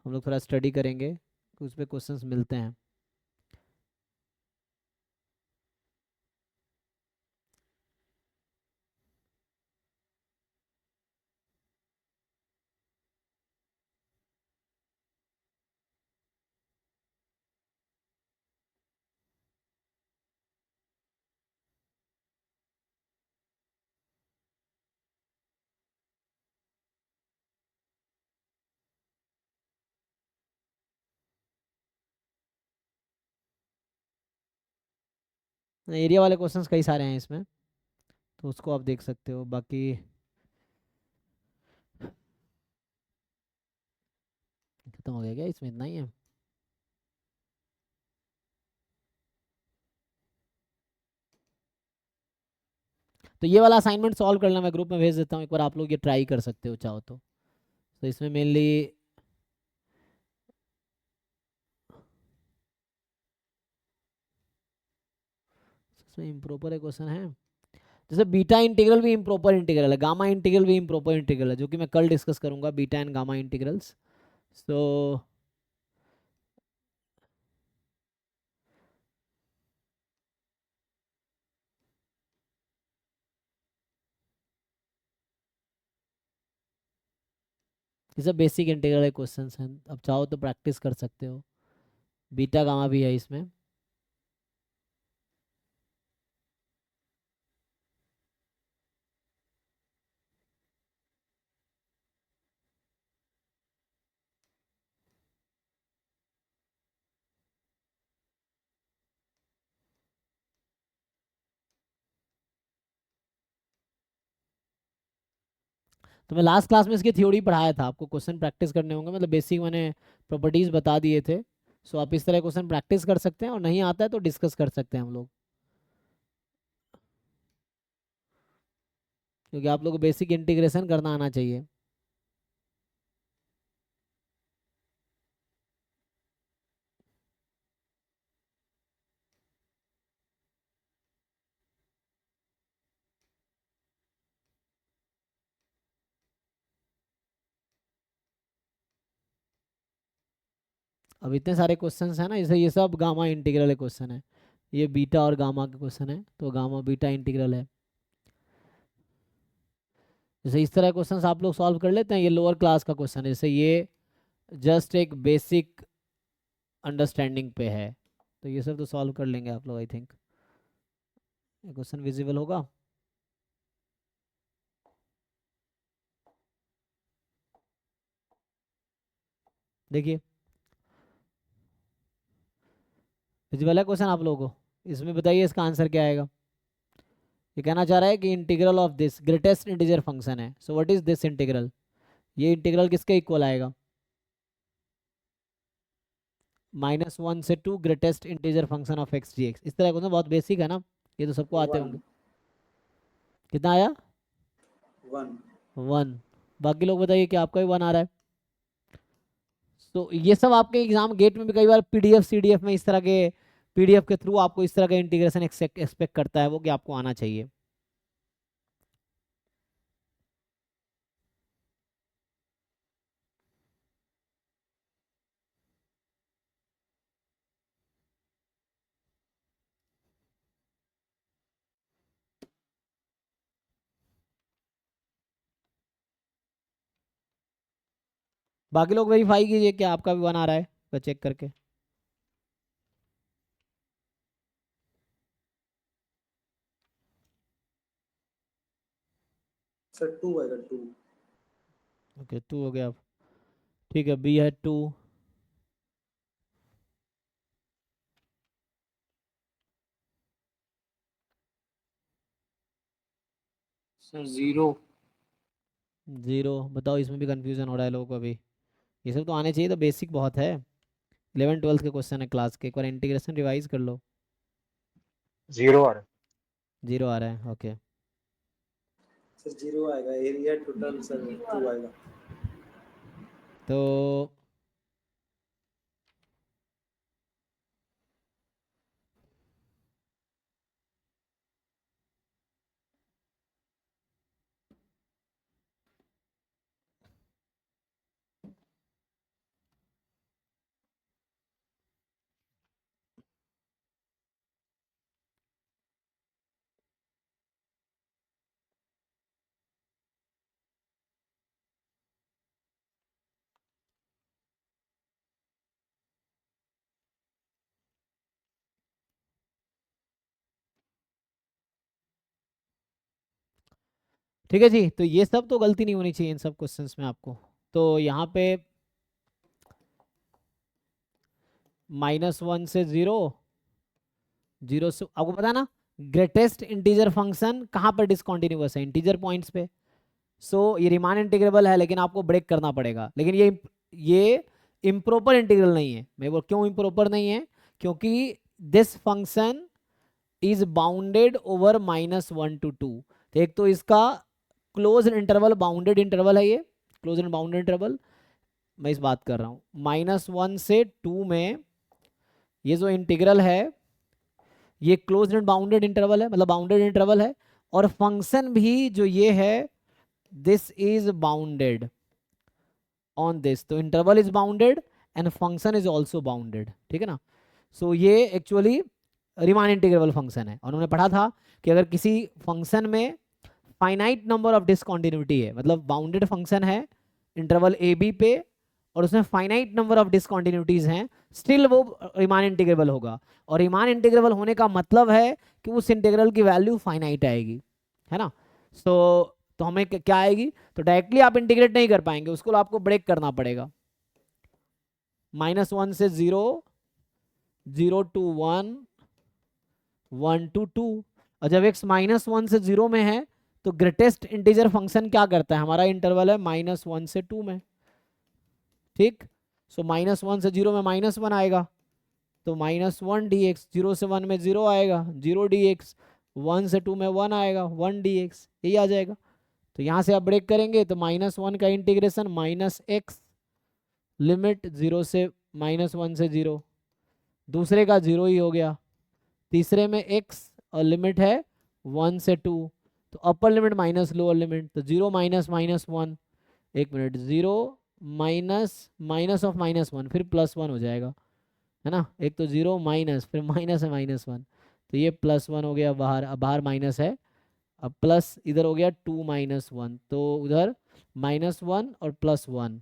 हम लोग थोड़ा स्टडी करेंगे, उस पर क्वेश्चंस मिलते हैं। एरिया वाले क्वेश्चंस कई सारे हैं इसमें, तो उसको आप देख सकते हो। बाकी खत्म हो गया क्या, इसमें इतना ही है? तो ये वाला असाइनमेंट सॉल्व करना मैं ग्रुप में भेज देता हूँ, एक बार आप लोग ये ट्राई कर सकते हो चाहो तो इसमें मेनली इम्प्रॉपर क्वेश्चन है, जैसे बीटा इंटीग्रल भी इम्प्रॉपर इंटीग्रल है, गामा इंटीग्रल भी इम्प्रॉपर इंटीग्रल है, जो कि मैं कल डिस्कस करूंगा, बीटा एंड गामा इंटीग्रल्स। सो ये सब बेसिक इंटीग्रल क्वेश्चंस हैं, अब चाहो तो प्रैक्टिस कर सकते हो। बीटा गामा भी है इसमें। तो मैं लास्ट क्लास में इसकी थ्योरी पढ़ाया था, आपको क्वेश्चन प्रैक्टिस करने होंगे, मतलब बेसिक मैंने प्रॉपर्टीज बता दिए थे। सो आप इस तरह क्वेश्चन प्रैक्टिस कर सकते हैं, और नहीं आता है तो डिस्कस कर सकते हैं हम लोग, क्योंकि आप लोग को बेसिक इंटीग्रेशन करना आना चाहिए। अब इतने सारे क्वेश्चंस हैं ना, जैसे ये सब गामा इंटीग्रल क्वेश्चन है, ये बीटा और गामा के क्वेश्चन है, तो गामा बीटा इंटीग्रल है। जैसे इस तरह क्वेश्चंस आप लोग सॉल्व कर लेते हैं, ये लोअर क्लास का क्वेश्चन है, जैसे ये जस्ट एक बेसिक अंडरस्टैंडिंग पे है, तो ये सब तो सॉल्व कर लेंगे आप लोग, आई थिंक। ये क्वेश्चन विजिबल होगा? देखिए विजिबल है क्वेश्चन आप लोगों को, इसमें बताइए इसका आंसर क्या आएगा। ये कहना चाह रहा है कि integral of this greatest integer function है, so what is this integral, ये इंटीग्रल किसके इक्वल आएगा? -1 से 2 greatest integer function of x d x. इस तरह क्वेश्चन बहुत बेसिक है ना, ये तो सबको आते होंगे। कितना आया? 1। 1। बाकी लोग बताइए कि आपका भी 1 आ रहा है। तो ये सब आपके एग्जाम गेट में भी कई बार पीडीएफ सीडीएफ में इस तरह के, पीडीएफ के थ्रू आपको इस तरह का इंटीग्रेशन एक्सपेक्ट करता है वो, कि आपको आना चाहिए। बाकी लोग वेरीफाई कीजिए कि आपका भी 1 आ रहा है, तो चेक करके। सर 2 आएगा 2। ओके 2 हो गया अब, ठीक है, बी है 2। सर 0। 0 बताओ, इसमें भी कंफ्यूजन हो रहा है लोगों को अभी। ये सब तो आने चाहिए, तो बेसिक बहुत है, 11 12 के क्वेश्चन है क्लास के, एक बार इंटीग्रेशन रिवाइज कर लो। 0 आ रहा है। 0 आ रहा है, ओके। सर 0 आएगा, एरिया टोटल सर 2 आएगा। तो ठीक है जी, तो ये सब तो गलती नहीं होनी चाहिए इन सब क्वेश्चंस में आपको। तो यहाँ पे -1 से 0, 0 से आपको पता है ना ग्रेटेस्ट इंटीजर फंक्शन कहाँ पर डिसकंटिन्यूअस है, इंटीजर पॉइंट्स पे। सो ये रीमान इंटीग्रेबल है, लेकिन आपको ब्रेक करना पड़ेगा। लेकिन ये इम्प्रॉपर इंटीग्रल नहीं है। मैं बोल क्यों इम्प्रॉपर नहीं है, क्योंकि this function is bounded over -1 to 2। तो एक तो इसका क्लोज इंटरवल बाउंडेड इंटरवल है, ये क्लोज एंड बाउंडेड इंटरवल मैं इस बात कर रहा हूँ। -1 से 2 में ये जो इंटीग्रल है ये क्लोज एंड बाउंडेड इंटरवल है, मतलब बाउंडेड इंटरवल है। और फंक्शन भी जो ये है this is bounded on this, तो interval is bounded and function is also bounded, ठीक है ना। सो ये एक्चुअली रीमान इंटीग्रेबल फंक्शन है। और उन्होंने पढ़ा था कि अगर किसी फंक्शन में फाइनाइट नंबर ऑफ डिसकंटिन्यूटी है, मतलब बाउंडेड फंक्शन है इंटरवल ए बी पे और उसमें फाइनाइट नंबर ऑफ डिसकंटिन्यूटीज हैं, स्टिल वो रीमान इंटीग्रेबल होगा। और रीमान इंटीग्रेबल होने का मतलब है कि उस इंटीग्रल की वैल्यू फाइनाइट आएगी, है ना। तो हमें क्या आएगी, तो डायरेक्टली आप इंटीग्रेट नहीं कर पाएंगे, उसको आपको ब्रेक करना पड़ेगा। -1 से 0, 0 to 1, 1 to 2। और जब x -1 से 0 में है तो ग्रेटेस्ट इंटीजर फंक्शन क्या करता है, हमारा इंटरवल है -1 से 2 में, ठीक। सो -1 से 0 में -1 आएगा, तो -1 dx, 0 से 1 में 0 आएगा, 0 dx, 1 से 2 में 1 आएगा, 1 dx, यही आ जाएगा। तो यहाँ से आप ब्रेक करेंगे तो -1 का इंटीग्रेशन -x लिमिट 0 से -1 से 0, दूसरे का 0 ही हो गया, तीसरे में x और लिमिट है 1 से 2, तो upper limit minus lower limit, तो 0 माइनस -1, एक मिनट, 0 माइनस ऑफ -1 फिर +1 हो जाएगा, है ना। एक तो 0 माइनस फिर माइनस है -1, तो ये +1 हो गया बाहर, अब बाहर माइनस है, अब प्लस इधर हो गया 2 -1, तो उधर -1 और +1,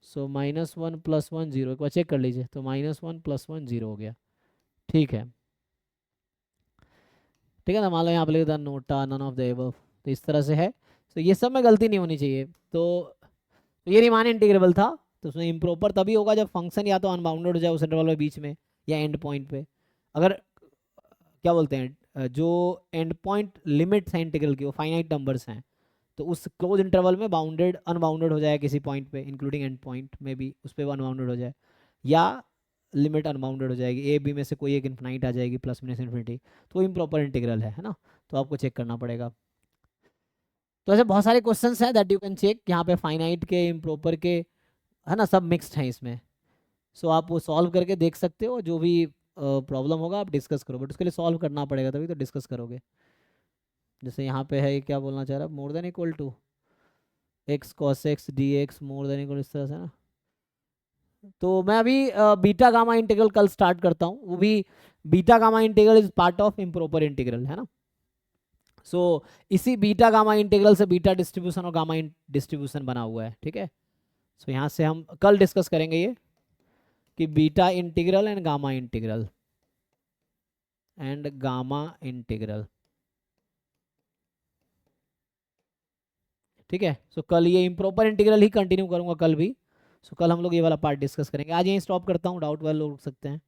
सो -1 +1 0, एक बार चेक कर लीजिए, तो -1 +1 0 हो गया, ठीक है। ठीक है ना, मान लो यहाँ पे लिख दिया NOTA none of the above, तो इस तरह से है। तो ये सब में गलती नहीं होनी चाहिए। तो ये रीमान इंटीग्रेबल था, तो उसमें इम्प्रॉपर तभी होगा जब फंक्शन या तो अनबाउंडेड हो जाए उस इंटरवल में बीच में या एंड पॉइंट पे। अगर क्या बोलते हैं जो एंड पॉइंट लिमिट्स हैं इंटीग्रल की वो फाइनाइट नंबर्स हैं, तो उस क्लोज इंटरवल में बाउंडेड अनबाउंडेड हो जाए किसी पॉइंट पे, इंक्लूडिंग एंड पॉइंट में भी उस पर अनबाउंडेड हो जाए, या लिमिट अनबाउंडेड हो जाएगी, ए बी में से कोई एक इन्फिनाइट आ जाएगी प्लस माइनस इन्फिनिटी, तो इम्प्रॉपर इंटीग्रल है ना। तो आपको चेक करना पड़ेगा। तो ऐसे बहुत सारे क्वेश्चंस हैं दैट यू कैन चेक, यहाँ पे फाइनाइट के इम्प्रॉपर के, है ना, सब मिक्स्ड हैं इसमें। सो आप वो सॉल्व करके देख सकते हो, जो भी प्रॉब्लम होगा आप डिस्कस करो, बट उसके लिए सॉल्व करना पड़ेगा तभी तो डिस्कस करोगे। जैसे यहाँ पे है क्या बोलना चाह रहा है, more than equal to x cos x dx more than equal, इस तरह से ना। तो मैं अभी बीटा गामा इंटीग्रल कल स्टार्ट करता हूँ, वो भी beta gamma integral is part of improper integral, है ना। सो इसी बीटा गामा इंटीग्रल से बीटा डिस्ट्रीब्यूशन और गामा डिस्ट्रीब्यूशन बना हुआ है, ठीक है। सो यहाँ से हम कल डिस्कस करेंगे ये कि beta integral and gamma integral ठीक है। सो कल ये इम्प्रॉपर इंटीग्रल ही कंटिन्यू करूंगा कल भी। सो कल हम लोग ये वाला पार्ट डिस्कस करेंगे। आज यहीं स्टॉप करता हूँ, डाउट वाले लोग रुक सकते हैं।